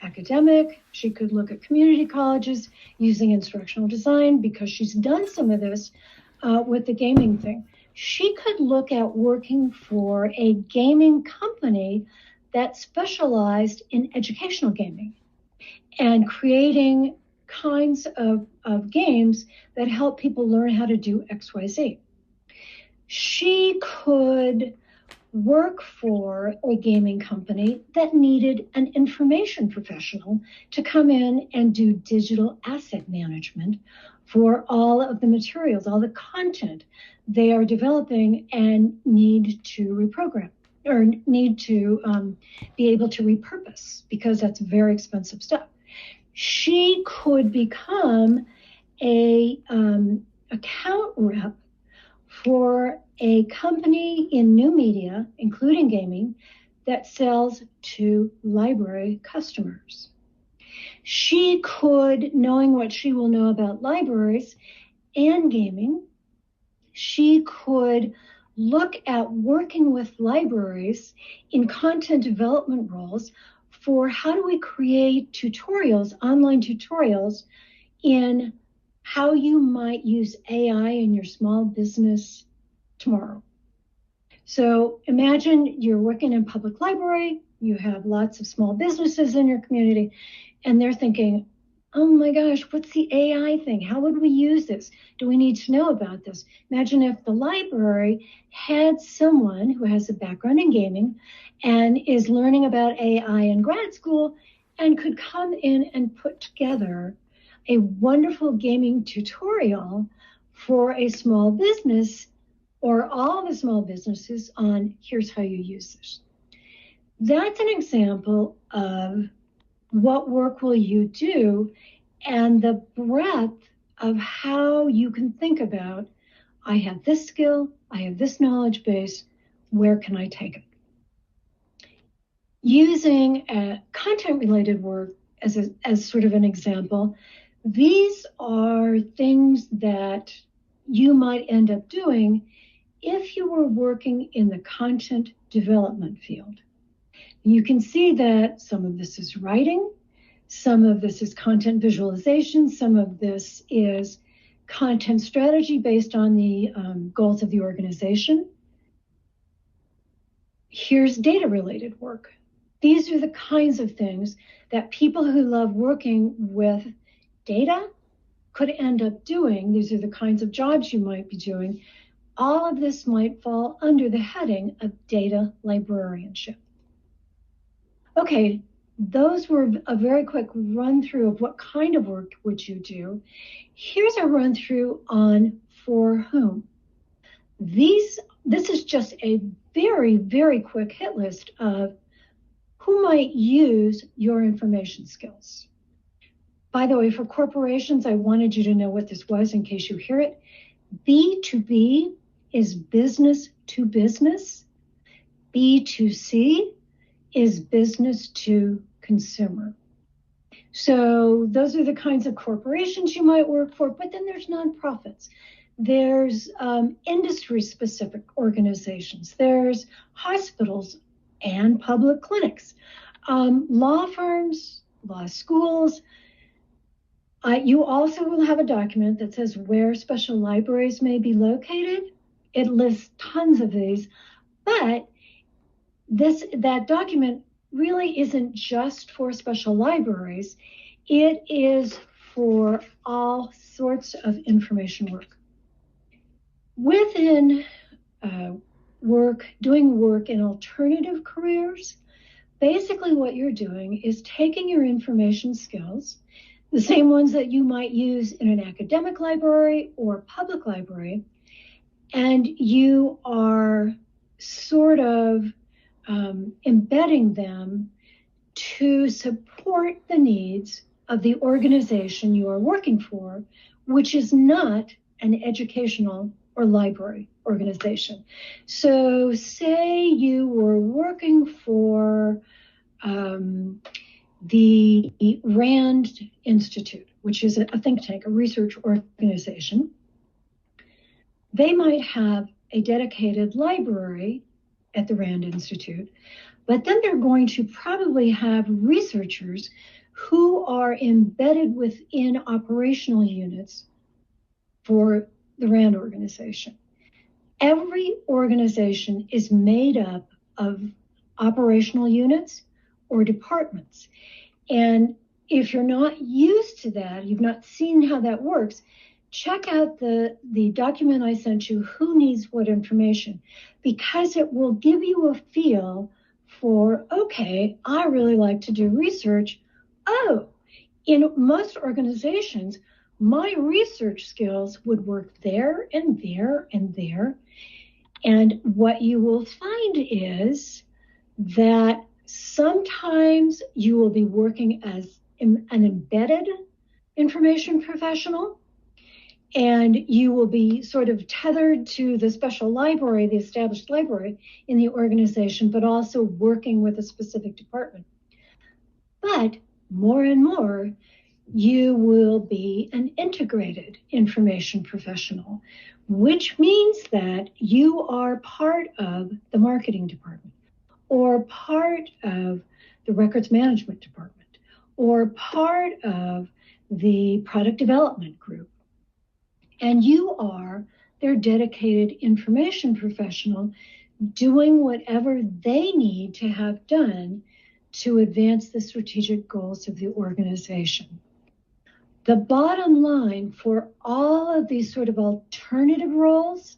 academic, she could look at community colleges using instructional design because she's done some of this with the gaming thing. She could look at working for a gaming company that specialized in educational gaming and creating kinds of games that help people learn how to do XYZ. She could work for a gaming company that needed an information professional to come in and do digital asset management for all of the materials, all the content they are developing and need to reprogram or need to be able to repurpose because that's very expensive stuff. She could become a account rep for a company in new media, including gaming, that sells to library customers. She could, knowing what she will know about libraries and gaming, she could look at working with libraries in content development roles for how do we create tutorials, online tutorials, in how you might use AI in your small business tomorrow. So imagine you're working in a public library, you have lots of small businesses in your community, and they're thinking, oh my gosh, what's the AI thing? How would we use this? Do we need to know about this? Imagine if the library had someone who has a background in gaming and is learning about AI in grad school and could come in and put together a wonderful gaming tutorial for a small business or all the small businesses on here's how you use this. That's an example of what work will you do and the breadth of how you can think about, I have this skill, I have this knowledge base, where can I take it? Using content-related work as sort of an example, these are things that you might end up doing if you were working in the content development field. You can see that some of this is writing, some of this is content visualization, some of this is content strategy based on the goals of the organization. Here's data-related work. These are the kinds of things that people who love working with data could end up doing. These are the kinds of jobs you might be doing. All of this might fall under the heading of data librarianship. Okay, those were a very quick run through of what kind of work would you do. Here's a run through on for whom. These this is just a very, very quick hit list of who might use your information skills. By the way, for corporations, I wanted you to know what this was in case you hear it. B2B is business to business. B2C is business to consumer. So those are the kinds of corporations you might work for, but then there's nonprofits. There's industry-specific organizations. There's hospitals and public clinics, law firms, law schools. You also will have a document that says where special libraries may be located. It lists tons of these, but that document really isn't just for special libraries. It is for all sorts of information work. Within doing work in alternative careers, basically what you're doing is taking your information skills, the same ones that you might use in an academic library or public library, and you are sort of embedding them to support the needs of the organization you are working for, which is not an educational or library organization. So say you were working for the RAND Institute, which is a think tank, a research organization. They might have a dedicated library at the RAND Institute, but then they're going to probably have researchers who are embedded within operational units for the RAND organization. Every organization is made up of operational units or departments. And if you're not used to that, you've not seen how that works, check out the document I sent you, Who Needs What Information, because it will give you a feel for, okay, I really like to do research. Oh, in most organizations, my research skills would work there and there and there. And what you will find is that sometimes you will be working as an embedded information professional, and you will be sort of tethered to the special library, the established library in the organization, but also working with a specific department. But more and more, you will be an integrated information professional, which means that you are part of the marketing department, or part of the records management department, or part of the product development group. And you are their dedicated information professional doing whatever they need to have done to advance the strategic goals of the organization. The bottom line for all of these sort of alternative roles,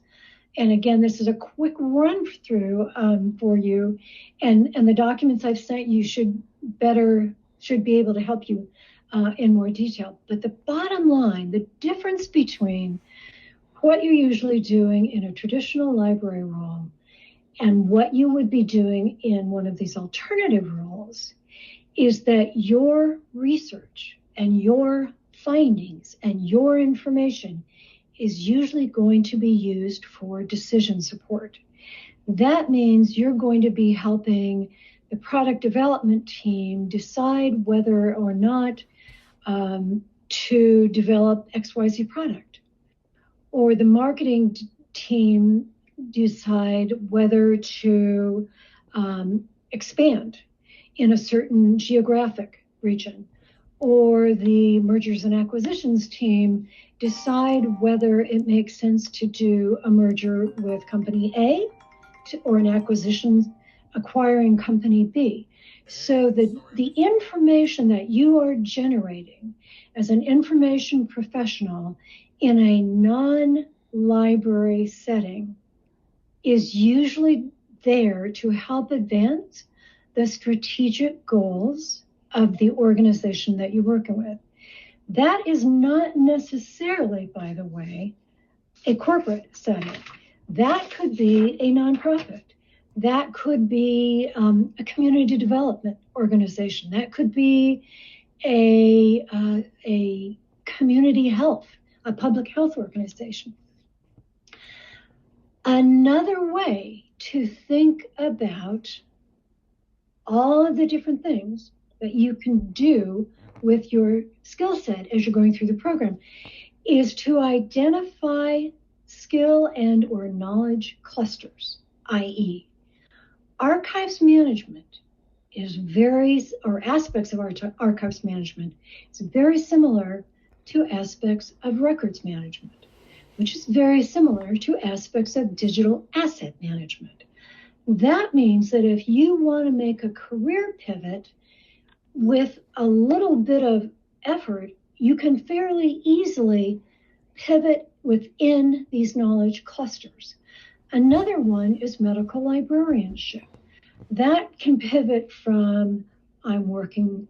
and again, this is a quick run through for you, and the documents I've sent you should be able to help you in more detail. But the bottom line, the difference between what you're usually doing in a traditional library role and what you would be doing in one of these alternative roles is that your research and your findings and your information is usually going to be used for decision support. That means you're going to be helping the product development team decide whether or not to develop XYZ product, or the marketing team decide whether to expand in a certain geographic region, or the mergers and acquisitions team decide whether it makes sense to do a merger with company A or an acquisition acquiring company B. So the information that you are generating as an information professional in a non-library setting is usually there to help advance the strategic goals of the organization that you're working with. That is not necessarily, by the way, a corporate setting. That could be a nonprofit. That could be a community development organization. That could be a community health, a public health organization. Another way to think about all of the different things that you can do with your skill set as you're going through the program is to identify skill and or knowledge clusters, i.e. archives management is or aspects of archives management is very similar to aspects of records management, which is very similar to aspects of digital asset management. That means that if you want to make a career pivot with a little bit of effort, you can fairly easily pivot within these knowledge clusters. Another one is medical librarianship. That can pivot from I'm working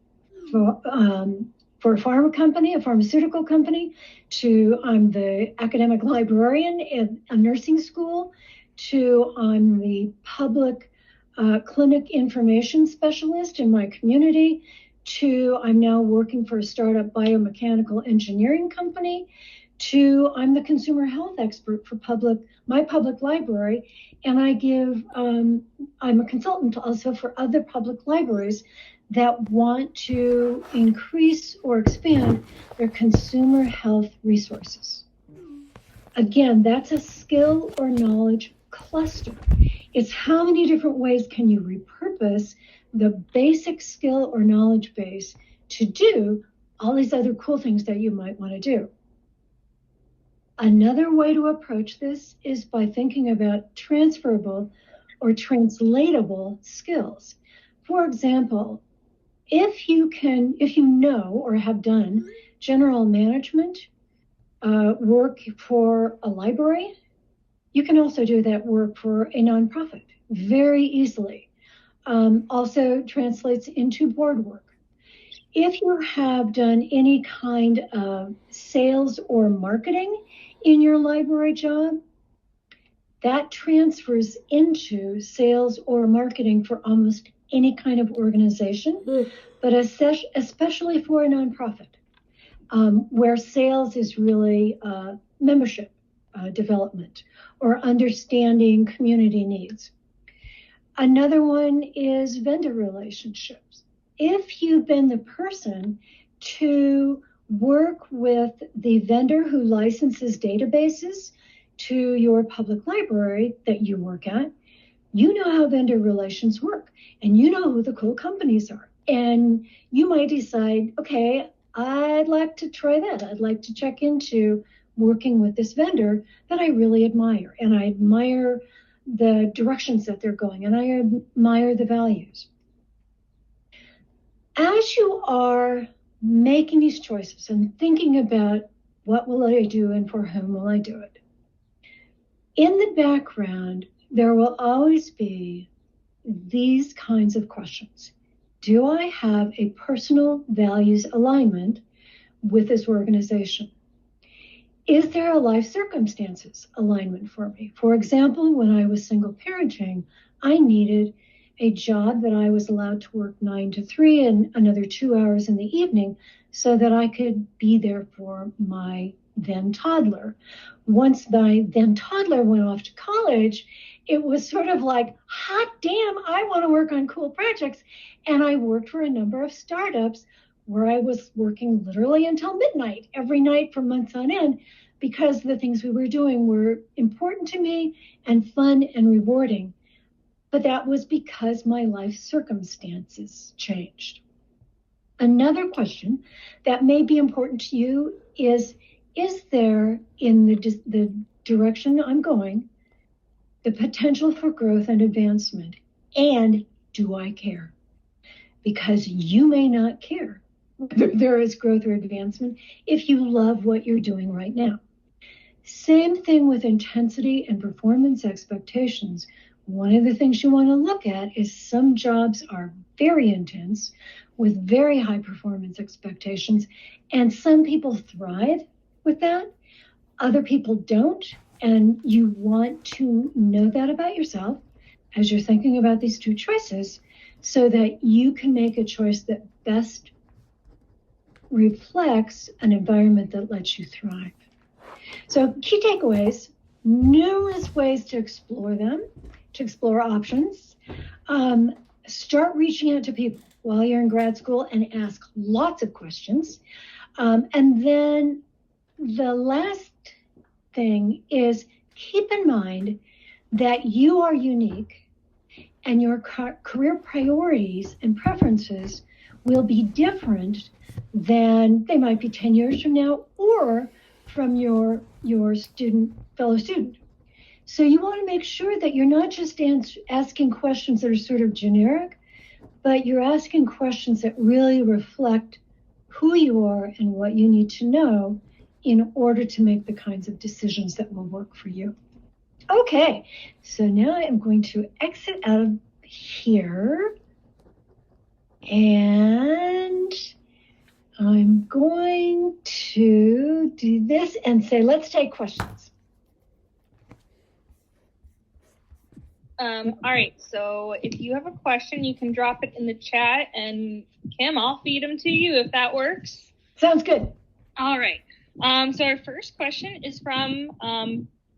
for a pharma company, a pharmaceutical company, to I'm the academic librarian in a nursing school, to I'm the public clinic information specialist in my community, to I'm now working for a startup biomechanical engineering company, to I'm the consumer health expert for my public library, and I'm a consultant also for other public libraries that want to increase or expand their consumer health resources. Again, that's a skill or knowledge cluster. It's how many different ways can you repurpose the basic skill or knowledge base to do all these other cool things that you might want to do. Another way to approach this is by thinking about transferable or translatable skills. For example, if you know or have done general management work for a library, you can also do that work for a nonprofit very easily. Also translates into board work. If you have done any kind of sales or marketing in your library job, that transfers into sales or marketing for almost any kind of organization, but especially for a nonprofit, where sales is really membership development or understanding community needs. Another one is vendor relationships. If you've been the person to work with the vendor who licenses databases to your public library that you work at, you know how vendor relations work, and you know who the cool companies are. And you might decide, okay, I'd like to try that. I'd like to check into working with this vendor that I really admire, and I admire the directions that they're going, and I admire the values. As you are making these choices and thinking about what will I do and for whom will I do it, in the background, there will always be these kinds of questions. Do I have a personal values alignment with this organization? Is there a life circumstances alignment for me? For example, when I was single parenting, I needed a job that I was allowed to work 9 to 3 and another 2 hours in the evening so that I could be there for my then toddler. Once my then toddler went off to college, it was sort of like, hot damn, I want to work on cool projects. And I worked for a number of startups where I was working literally until midnight every night for months on end, because the things we were doing were important to me and fun and rewarding. But that was because my life circumstances changed. Another question that may be important to you is there, in the direction I'm going, the potential for growth and advancement? And do I care? Because you may not care whether there is growth or advancement if you love what you're doing right now. Same thing with intensity and performance expectations. One of the things you want to look at is some jobs are very intense with very high performance expectations, and some people thrive with that. Other people don't. And you want to know that about yourself as you're thinking about these two choices so that you can make a choice that best reflects an environment that lets you thrive. So key takeaways, numerous ways to explore them, to explore options. Start reaching out to people while you're in grad school and ask lots of questions. And then the last thing is keep in mind that you are unique and your career priorities and preferences will be different than they might be 10 years from now or from your fellow student. So you want to make sure that you're not just asking questions that are sort of generic, but you're asking questions that really reflect who you are and what you need to know in order to make the kinds of decisions that will work for you. Okay, so now I'm going to exit out of here and I'm going to do this and say, let's take questions. All right, so if you have a question, you can drop it in the chat, and Kim, I'll feed them to you if that works. Sounds good. All right, so our first question is from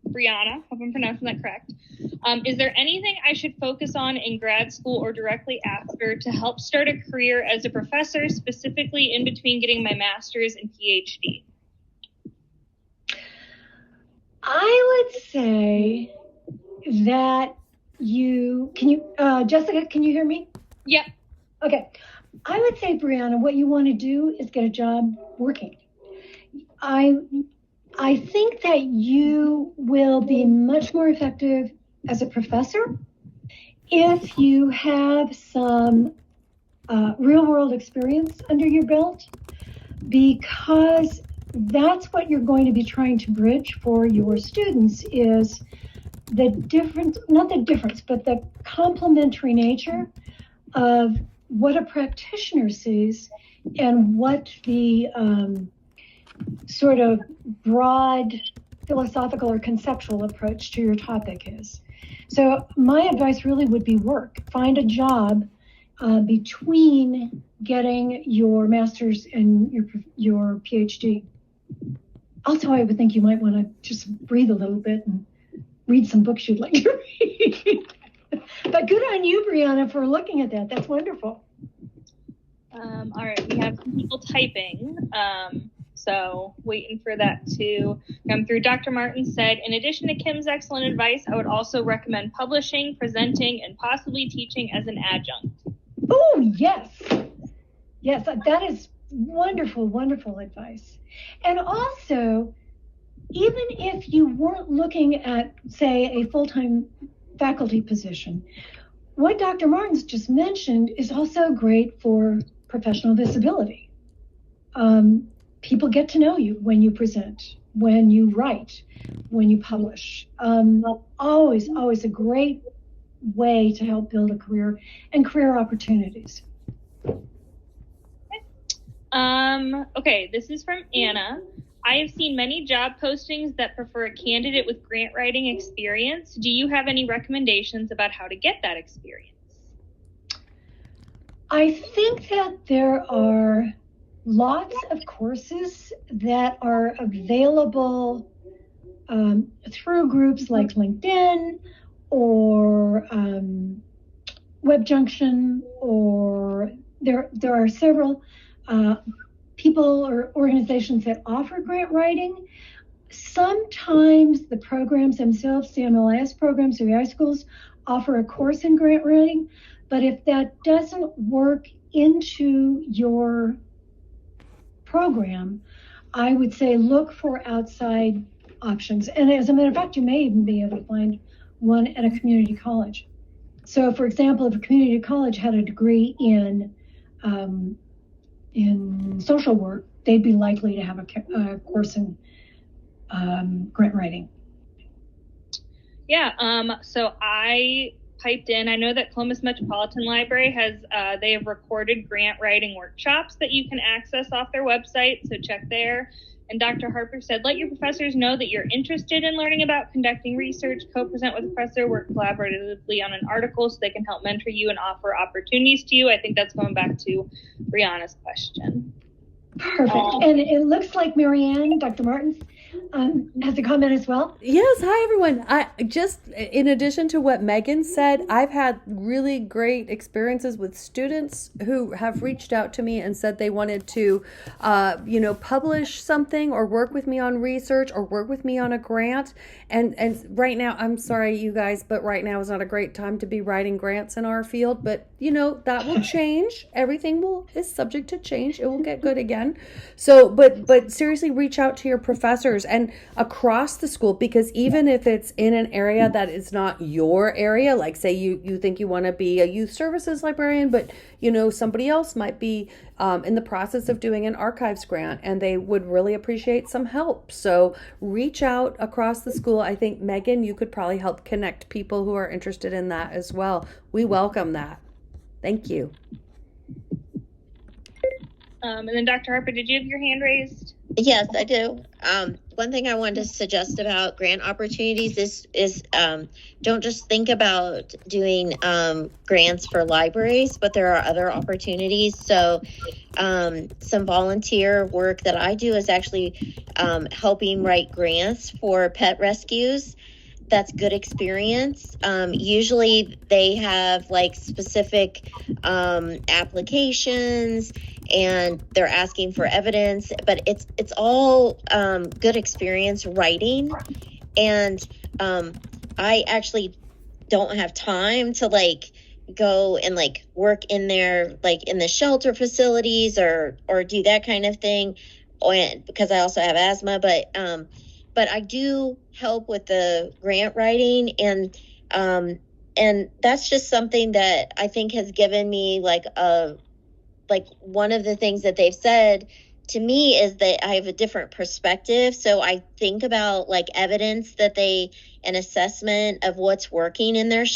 Brianna, hope I'm pronouncing that correct. Is there anything I should focus on in grad school or directly after to help start a career as a professor, specifically in between getting my master's and PhD? I would say that Jessica, can you hear me? Yep. Okay. I would say, Brianna, what you want to do is get a job working. I think that you will be much more effective as a professor if you have some real-world experience under your belt, because that's what you're going to be trying to bridge for your students is the difference, not the difference, but the complementary nature of what a practitioner sees and what the sort of broad philosophical or conceptual approach to your topic is. So my advice really would be work. Find a job between getting your master's and your PhD. Also, I would think you might want to just breathe a little bit and read some books you'd like to read. But good on you, Brianna, for looking at that. That's wonderful. All right, we have some people typing. So waiting for that to come through. Dr. Martin said, in addition to Kim's excellent advice, I would also recommend publishing, presenting, and possibly teaching as an adjunct. Oh, yes. Yes, that is wonderful, wonderful advice. And also, even if you weren't looking at, say, a full-time faculty position, what Dr. Martin's just mentioned is also great for professional visibility. People get to know you when you present, when you write, when you publish. Always a great way to help build a career and career opportunities. Okay, this is from Anna. I have seen many job postings that prefer a candidate with grant writing experience. Do you have any recommendations about how to get that experience? I think that there are lots of courses that are available through groups like LinkedIn or WebJunction, or there are several people or organizations that offer grant writing. Sometimes the programs themselves, the MLIS programs or the iSchools, offer a course in grant writing, but if that doesn't work into your program, I would say look for outside options. And as a matter of fact, you may even be able to find one at a community college. So for example, if a community college had a degree in social work, they'd be likely to have a course in grant writing. Yeah, so I piped in. I know that Columbus Metropolitan Library has, they have recorded grant writing workshops that you can access off their website, so check there. And Dr. Harper said, let your professors know that you're interested in learning about conducting research, co-present with a professor, work collaboratively on an article so they can help mentor you and offer opportunities to you. I think that's going back to Brianna's question. Perfect. And it looks like Marianne, Dr. Martins, has a comment as well. Yes. Hi, everyone. I just, in addition to what Megan said, I've had really great experiences with students who have reached out to me and said they wanted to, publish something or work with me on research or work with me on a grant. And right now, I'm sorry, you guys, but right now is not a great time to be writing grants in our field. But, that will change. Everything is subject to change. It will get good again. So, but seriously, reach out to your professors and across the school, because even if it's in an area that is not your area, like say you think you want to be a youth services librarian, but somebody else might be in the process of doing an archives grant and they would really appreciate some help. So reach out across the school. I think, Megan, you could probably help connect people who are interested in that as well. We welcome that. Thank you. And then Dr. Harper, did you have your hand raised? Yes, I do. One thing I wanted to suggest about grant opportunities is don't just think about doing grants for libraries, but there are other opportunities. So some volunteer work that I do is actually helping write grants for pet rescues. That's good experience. Usually they have like specific applications and they're asking for evidence, but it's all good experience writing. And I actually don't have time to like go and like work in there, like in the shelter facilities or do that kind of thing, because I also have asthma, but I do help with the grant writing, and that's just something that I think has given me like one of the things that they've said to me is that I have a different perspective. So I think about like evidence that an assessment of what's working in their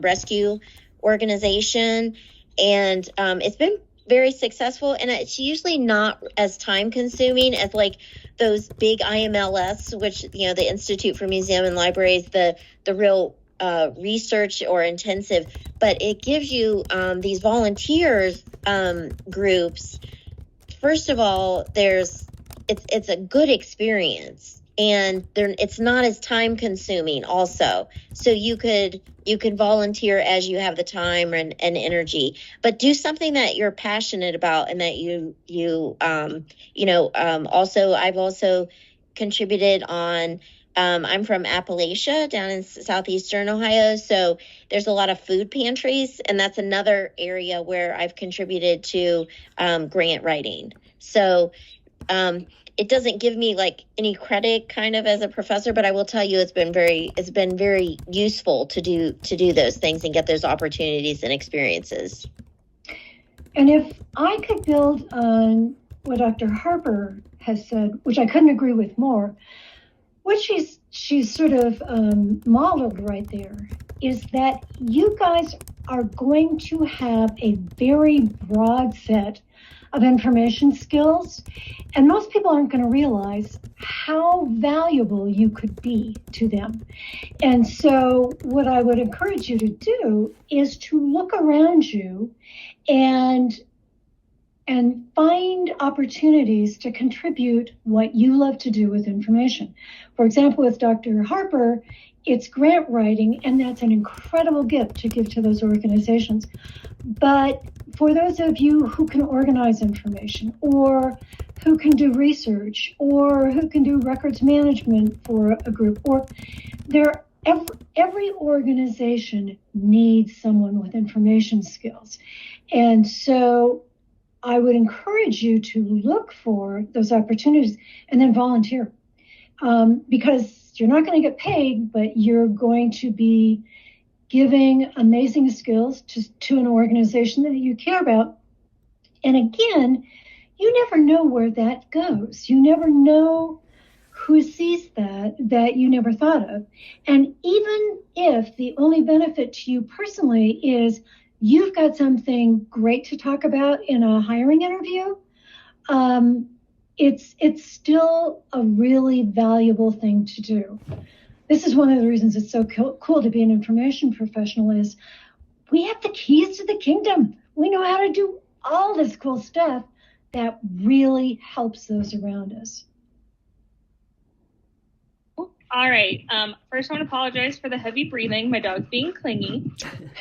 rescue organization, and it's been very successful, and it's usually not as time consuming as like those big IMLS, which the Institute for Museum and Libraries, the real research or intensive, but it gives you these volunteers groups. First of all, it's a good experience, and it's not as time consuming also. So you could volunteer as you have the time and energy, but do something that you're passionate about and that also I've also contributed on. I'm from Appalachia down in southeastern Ohio. So there's a lot of food pantries, and that's another area where I've contributed to grant writing. So it doesn't give me like any credit kind of as a professor, but I will tell you it's been very useful to do those things and get those opportunities and experiences. And if I could build on what Dr. Harper has said, which I couldn't agree with more, what she's sort of modeled right there is that you guys are going to have a very broad set of information skills, and most people aren't going to realize how valuable you could be to them. And so what I would encourage you to do is to look around you and find opportunities to contribute what you love to do with information. For example, with Dr. Harper, it's grant writing, and that's an incredible gift to give to those organizations. But for those of you who can organize information, or who can do research, or who can do records management for a group, or every organization needs someone with information skills. And so I would encourage you to look for those opportunities and then volunteer, because you're not going to get paid, but you're going to be giving amazing skills to an organization that you care about. And again, you never know where that goes. You never know who sees that you never thought of. And even if the only benefit to you personally is you've got something great to talk about in a hiring interview, it's still a really valuable thing to do. This is one of the reasons it's so cool to be an information professional is we have the keys to the kingdom. We know how to do all this cool stuff that really helps those around us. All right. First, I want to apologize for the heavy breathing. My dog's being clingy.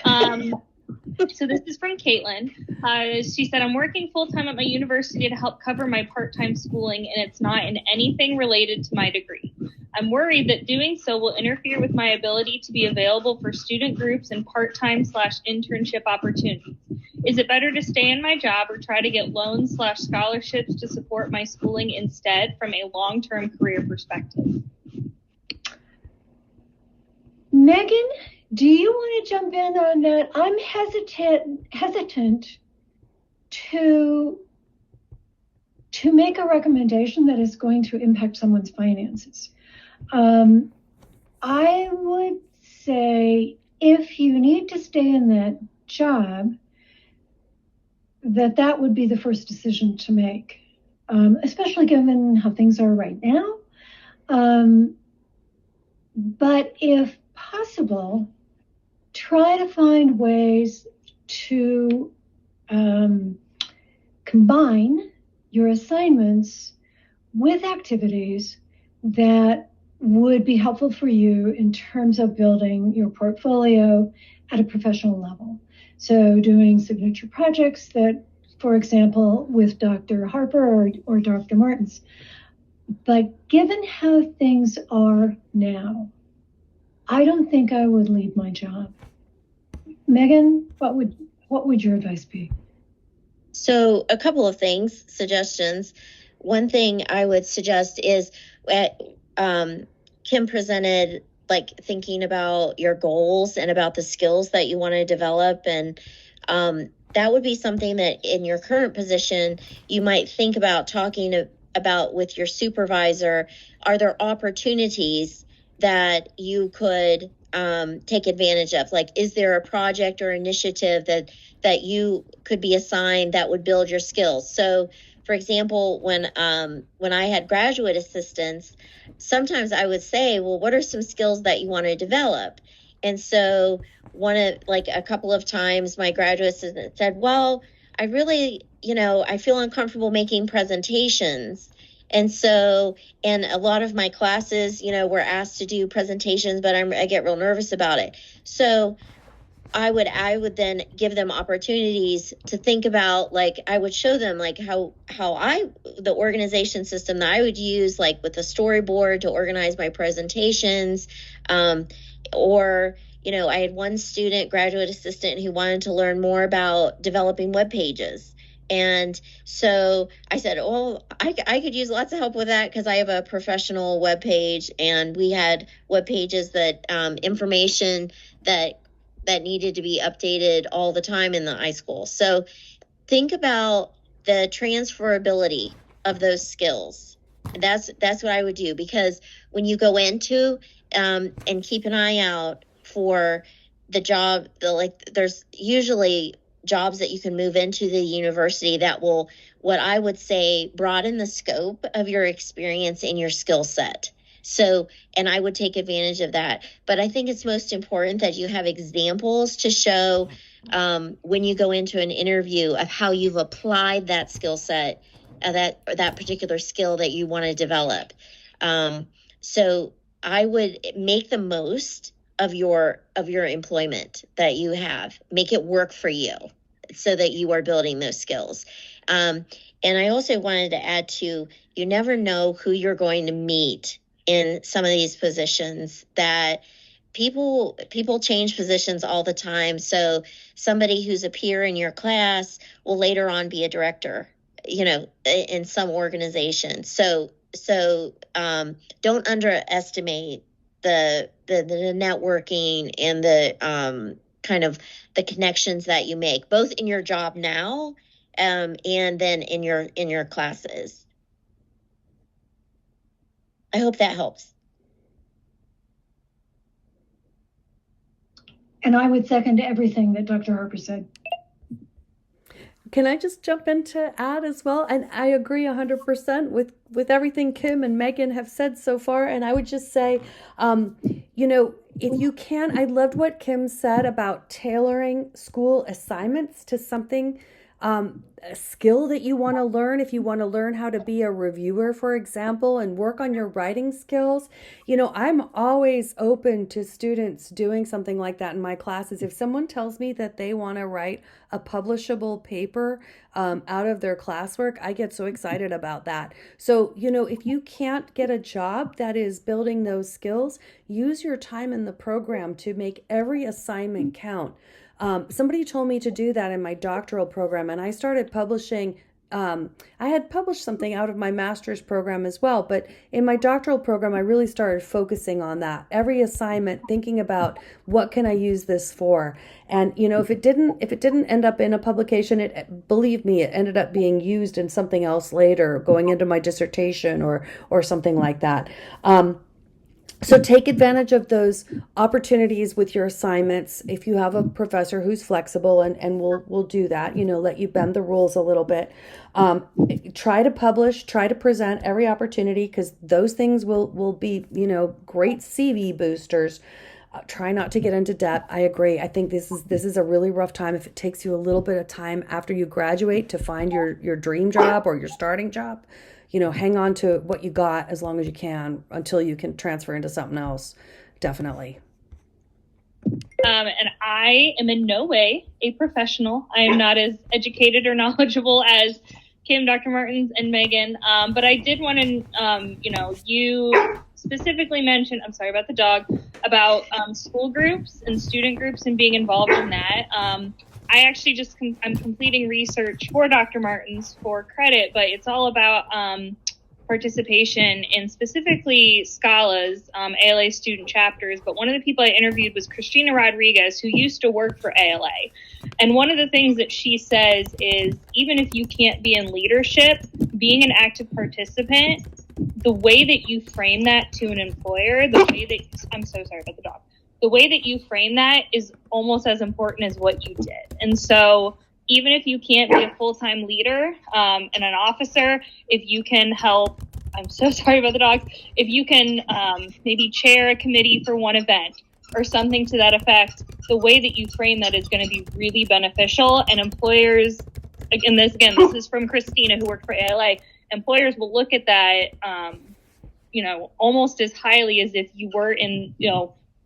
So this is from Caitlin. She said, I'm working full-time at my university to help cover my part-time schooling, and it's not in anything related to my degree. I'm worried that doing so will interfere with my ability to be available for student groups and part-time/internship opportunities. Is it better to stay in my job or try to get loans/scholarships to support my schooling instead from a long-term career perspective? Megan, do you want to jump in on that? I'm hesitant to make a recommendation that is going to impact someone's finances. I would say if you need to stay in that job, that would be the first decision to make, especially given how things are right now. But if possible, try to find ways to combine your assignments with activities that would be helpful for you in terms of building your portfolio at a professional level. So doing signature projects that, for example, with Dr. Harper or Dr. Martins. But given how things are now, I don't think I would leave my job. Megan, what would your advice be? So a couple of things, suggestions. One thing I would suggest is Kim presented like thinking about your goals and about the skills that you want to develop. And that would be something that in your current position, you might think about talking about with your supervisor. Are there opportunities that you could take advantage of? Like, is there a project or initiative that you could be assigned that would build your skills? So, for example, when I had graduate assistants, sometimes I would say, well, what are some skills that you want to develop? And so a couple of times my graduate assistant said, well, I really, I feel uncomfortable making presentations. And so, and a lot of my classes, were asked to do presentations, but I get real nervous about it. So I would then give them opportunities to think about, like, I would show them like how the organization system that I would use, like with a storyboard to organize my presentations. Or, I had one student, graduate assistant, who wanted to learn more about developing web pages. And so I said, oh, I could use lots of help with that because I have a professional web page, and we had web pages that information that needed to be updated all the time in the iSchool. So think about the transferability of those skills. That's what I would do, because when you go into and keep an eye out for the job, there's usually jobs that you can move into the university that will, what I would say, broaden the scope of your experience and your skill set. So, and I would take advantage of that. But I think it's most important that you have examples to show when you go into an interview of how you've applied that skill set, that particular skill that you want to develop. So I would make the most of your employment that you have. Make it work for you so that you are building those skills. And I also wanted to add to, you never know who you're going to meet in some of these positions. That people change positions all the time. So somebody who's a peer in your class will later on be a director, in some organization. So don't underestimate the networking and the kind of the connections that you make, both in your job now and then in your classes. I hope that helps. And I would second everything that Dr. Harper said. Can I just jump in to add as well? And I agree 100% with everything Kim and Megan have said so far. And I would just say, if you can, I loved what Kim said about tailoring school assignments to something, a skill that you want to learn. If you want to learn how to be a reviewer, for example, and work on your writing skills, I'm always open to students doing something like that in my classes. If someone tells me that they want to write a publishable paper out of their classwork, I get so excited about that. So, if you can't get a job that is building those skills, use your time in the program to make every assignment count. Somebody told me to do that in my doctoral program, and I started publishing. I had published something out of my master's program as well, but in my doctoral program, I really started focusing on that. Every assignment, thinking about what can I use this for, and if it didn't end up in a publication, believe me, it ended up being used in something else later, going into my dissertation or something like that. So take advantage of those opportunities with your assignments. If you have a professor who's flexible and will do that, let you bend the rules a little bit. Try to publish, try to present every opportunity, because those things will be, great CV boosters. Try not to get into debt. I agree. I think this is a really rough time. If it takes you a little bit of time after you graduate to find your dream job or your starting job, hang on to what you got as long as you can until you can transfer into something else. Definitely. And I am in no way a professional. I am not as educated or knowledgeable as Kim, Dr. Martins, and Megan. But I did want to, you specifically mentioned, I'm sorry about the dog, about school groups and student groups and being involved in that. I actually I'm completing research for Dr. Martins for credit, but it's all about participation in specifically SCALA's ALA student chapters. But one of the people I interviewed was Christina Rodriguez, who used to work for ALA. And one of the things that she says is, even if you can't be in leadership, being an active participant, the way that you frame that to an employer, I'm so sorry about the dog. The way that you frame that is almost as important as what you did. And so even if you can't be a full-time leader and an officer, if you can help, I'm so sorry about the dogs, if you can maybe chair a committee for one event or something to that effect, the way that you frame that is going to be really beneficial. And employers, this is from Christina, who worked for ALA, employers will look at that, almost as highly as if you were in,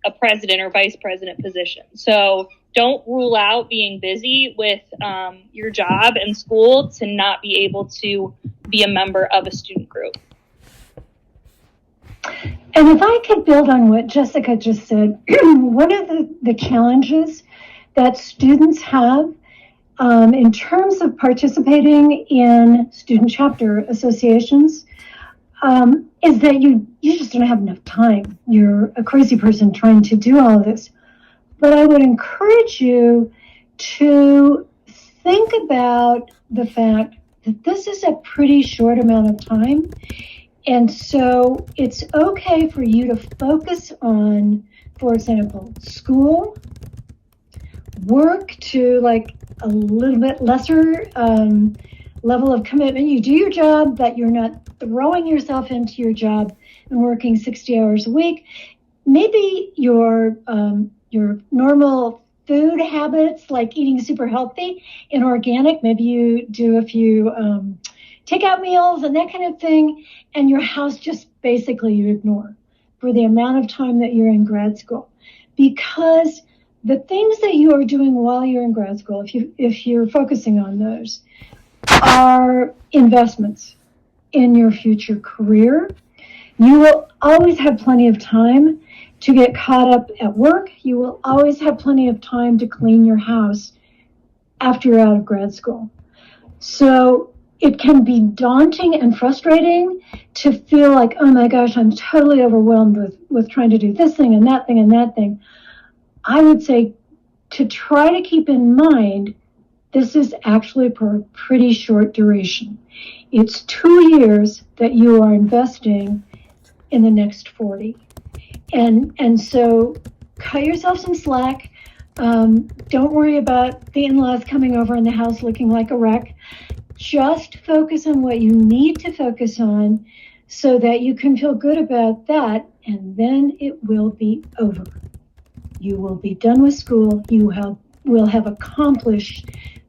a president or vice president position. So don't rule out being busy with your job and school to not be able to be a member of a student group. And if I could build on what Jessica just said, one of the challenges that students have in terms of participating in student chapter associations is that you just don't have enough time. You're a crazy person trying to do all of this. But I would encourage you to think about the fact that this is a pretty short amount of time. And so it's okay for you to focus on, for example, school, work to like a little bit lesser level of commitment. You do your job, but you're not throwing yourself into your job and working 60 hours a week. Maybe your normal food habits, like eating super healthy and organic, maybe you do a few takeout meals and that kind of thing, and your house just basically you ignore for the amount of time that you're in grad school. Because the things that you are doing while you're in grad school, if you're focusing on those, are investments in your future career. You will always have plenty of time to get caught up at work. You will always have plenty of time to clean your house after you're out of grad school. So it can be daunting and frustrating to feel like, oh my gosh, I'm totally overwhelmed with trying to do this thing and that thing and that thing. I would say to try to keep in mind, this is actually for a pretty short duration. It's 2 years that you are investing in the next 40. And so cut yourself some slack. Don't worry about the in-laws coming over in the house looking like a wreck. Just focus on what you need to focus on so that you can feel good about that, and then it will be over. You will be done with school. You will have accomplished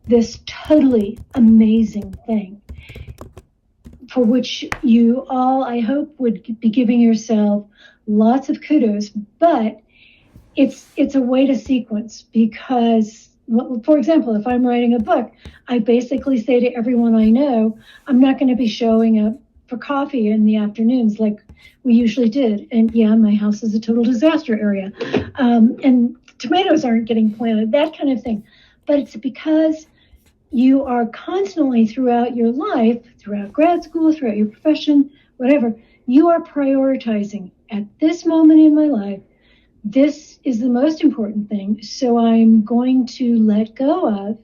this totally amazing thing for which you all, I hope, would be giving yourself lots of kudos. But it's a way to sequence, because, for example, if I'm writing a book, I basically say to everyone I know, I'm not going to be showing up for coffee in the afternoons like we usually did. And yeah, my house is a total disaster area. And tomatoes aren't getting planted, that kind of thing. But it's because you are constantly throughout your life, throughout grad school, throughout your profession, whatever, you are prioritizing. At this moment in my life, this is the most important thing. So I'm going to let go of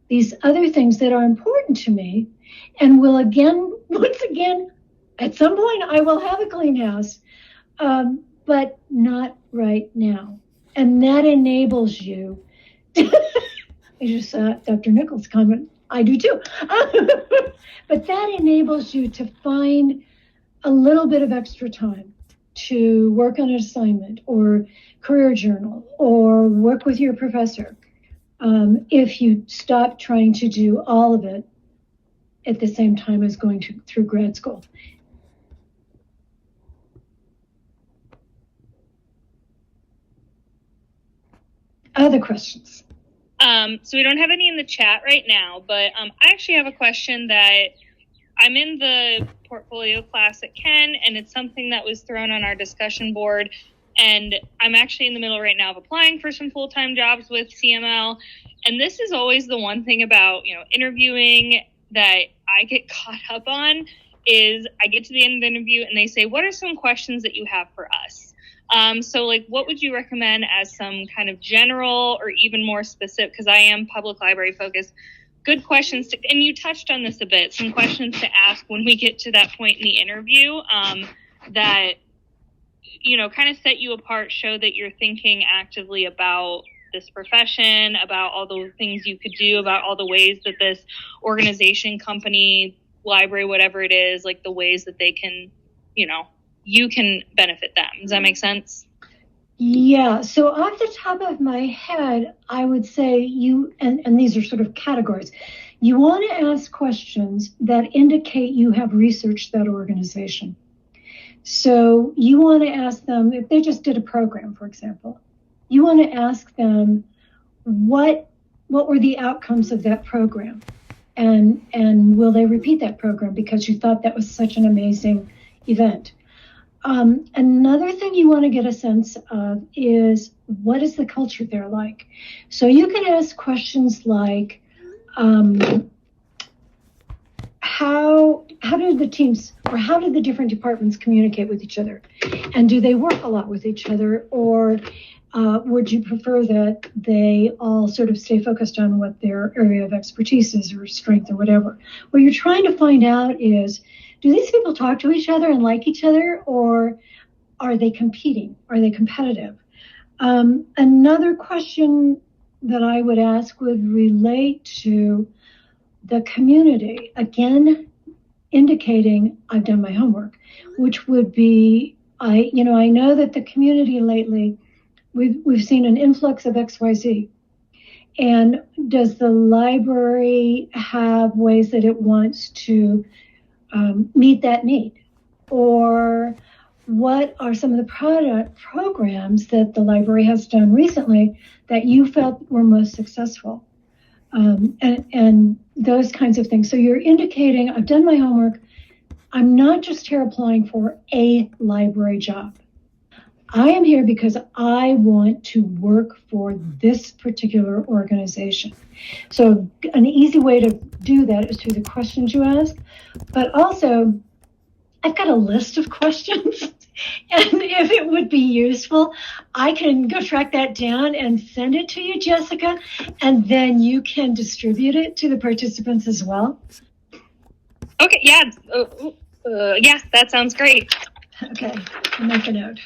these other things that are important to me, and once again, at some point I will have a clean house, but not right now. And that enables you. I just saw Dr. Nichols' comment. I do too. But that enables you to find a little bit of extra time to work on an assignment or career journal or work with your professor, if you stop trying to do all of it at the same time as going through grad school. Other questions? So we don't have any in the chat right now, but I actually have a question that I'm in the portfolio class at Ken, and it's something that was thrown on our discussion board. And I'm actually in the middle right now of applying for some full-time jobs with CML. And this is always the one thing about, interviewing that I get caught up on is I get to the end of the interview and they say, what are some questions that you have for us? So what would you recommend as some kind of general or even more specific, because I am public library focused, good questions to, and you touched on this a bit, some questions to ask when we get to that point in the interview, that, kind of set you apart, show that you're thinking actively about this profession, about all the things you could do, about all the ways that this organization, company, library, whatever it is, the ways that they can, you can benefit them. Does that make sense? Yeah. So off the top of my head, I would say and these are sort of categories. You want to ask questions that indicate you have researched that organization. So you want to ask them, if they just did a program, for example, you want to ask them what were the outcomes of that program, and will they repeat that program because you thought that was such an amazing event. Another thing you want to get a sense of is, what is the culture there like? So you can ask questions like, how did the teams, or how did the different departments communicate with each other? And do they work a lot with each other? Or would you prefer that they all sort of stay focused on what their area of expertise is, or strength, or whatever? What you're trying to find out is, do these people talk to each other and like each other, or are they competing? Are they competitive? Another question that I would ask would relate to the community, again, indicating I've done my homework, which would be, I know that the community lately, we've seen an influx of XYZ. And does the library have ways that it wants to meet that need? Or what are some of the programs that the library has done recently that you felt were most successful? And those kinds of things. So you're indicating, I've done my homework. I'm not just here applying for a library job. I am here because I want to work for this particular organization. So an easy way to do that is through the questions you ask, but also I've got a list of questions, and if it would be useful, I can go track that down and send it to you, Jessica, and then you can distribute it to the participants as well. Okay, yeah, that sounds great. Okay, I'll make a note.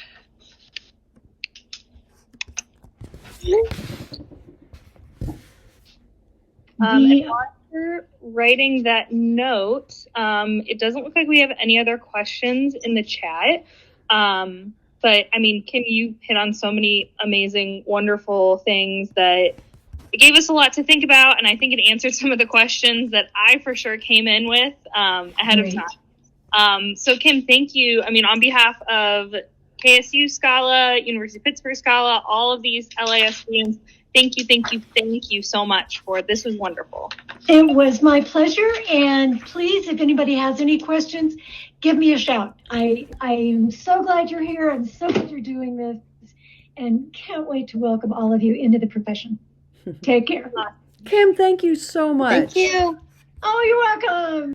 And while you're writing that note, it doesn't look like we have any other questions in the chat. But I mean, Kim, you hit on so many amazing, wonderful things that it gave us a lot to think about. And I think it answered some of the questions that I for sure came in with ahead of time. So Kim, thank you. I mean, on behalf of KSU Scala, University of Pittsburgh Scala, all of these LIS students, thank you so much for it. This was wonderful. It was my pleasure. And please, if anybody has any questions, give me a shout. I'm so glad you're here. I'm so glad you're doing this and can't wait to welcome all of you into the profession. Take care. Kim, thank you so much. Thank you. Oh, you're welcome.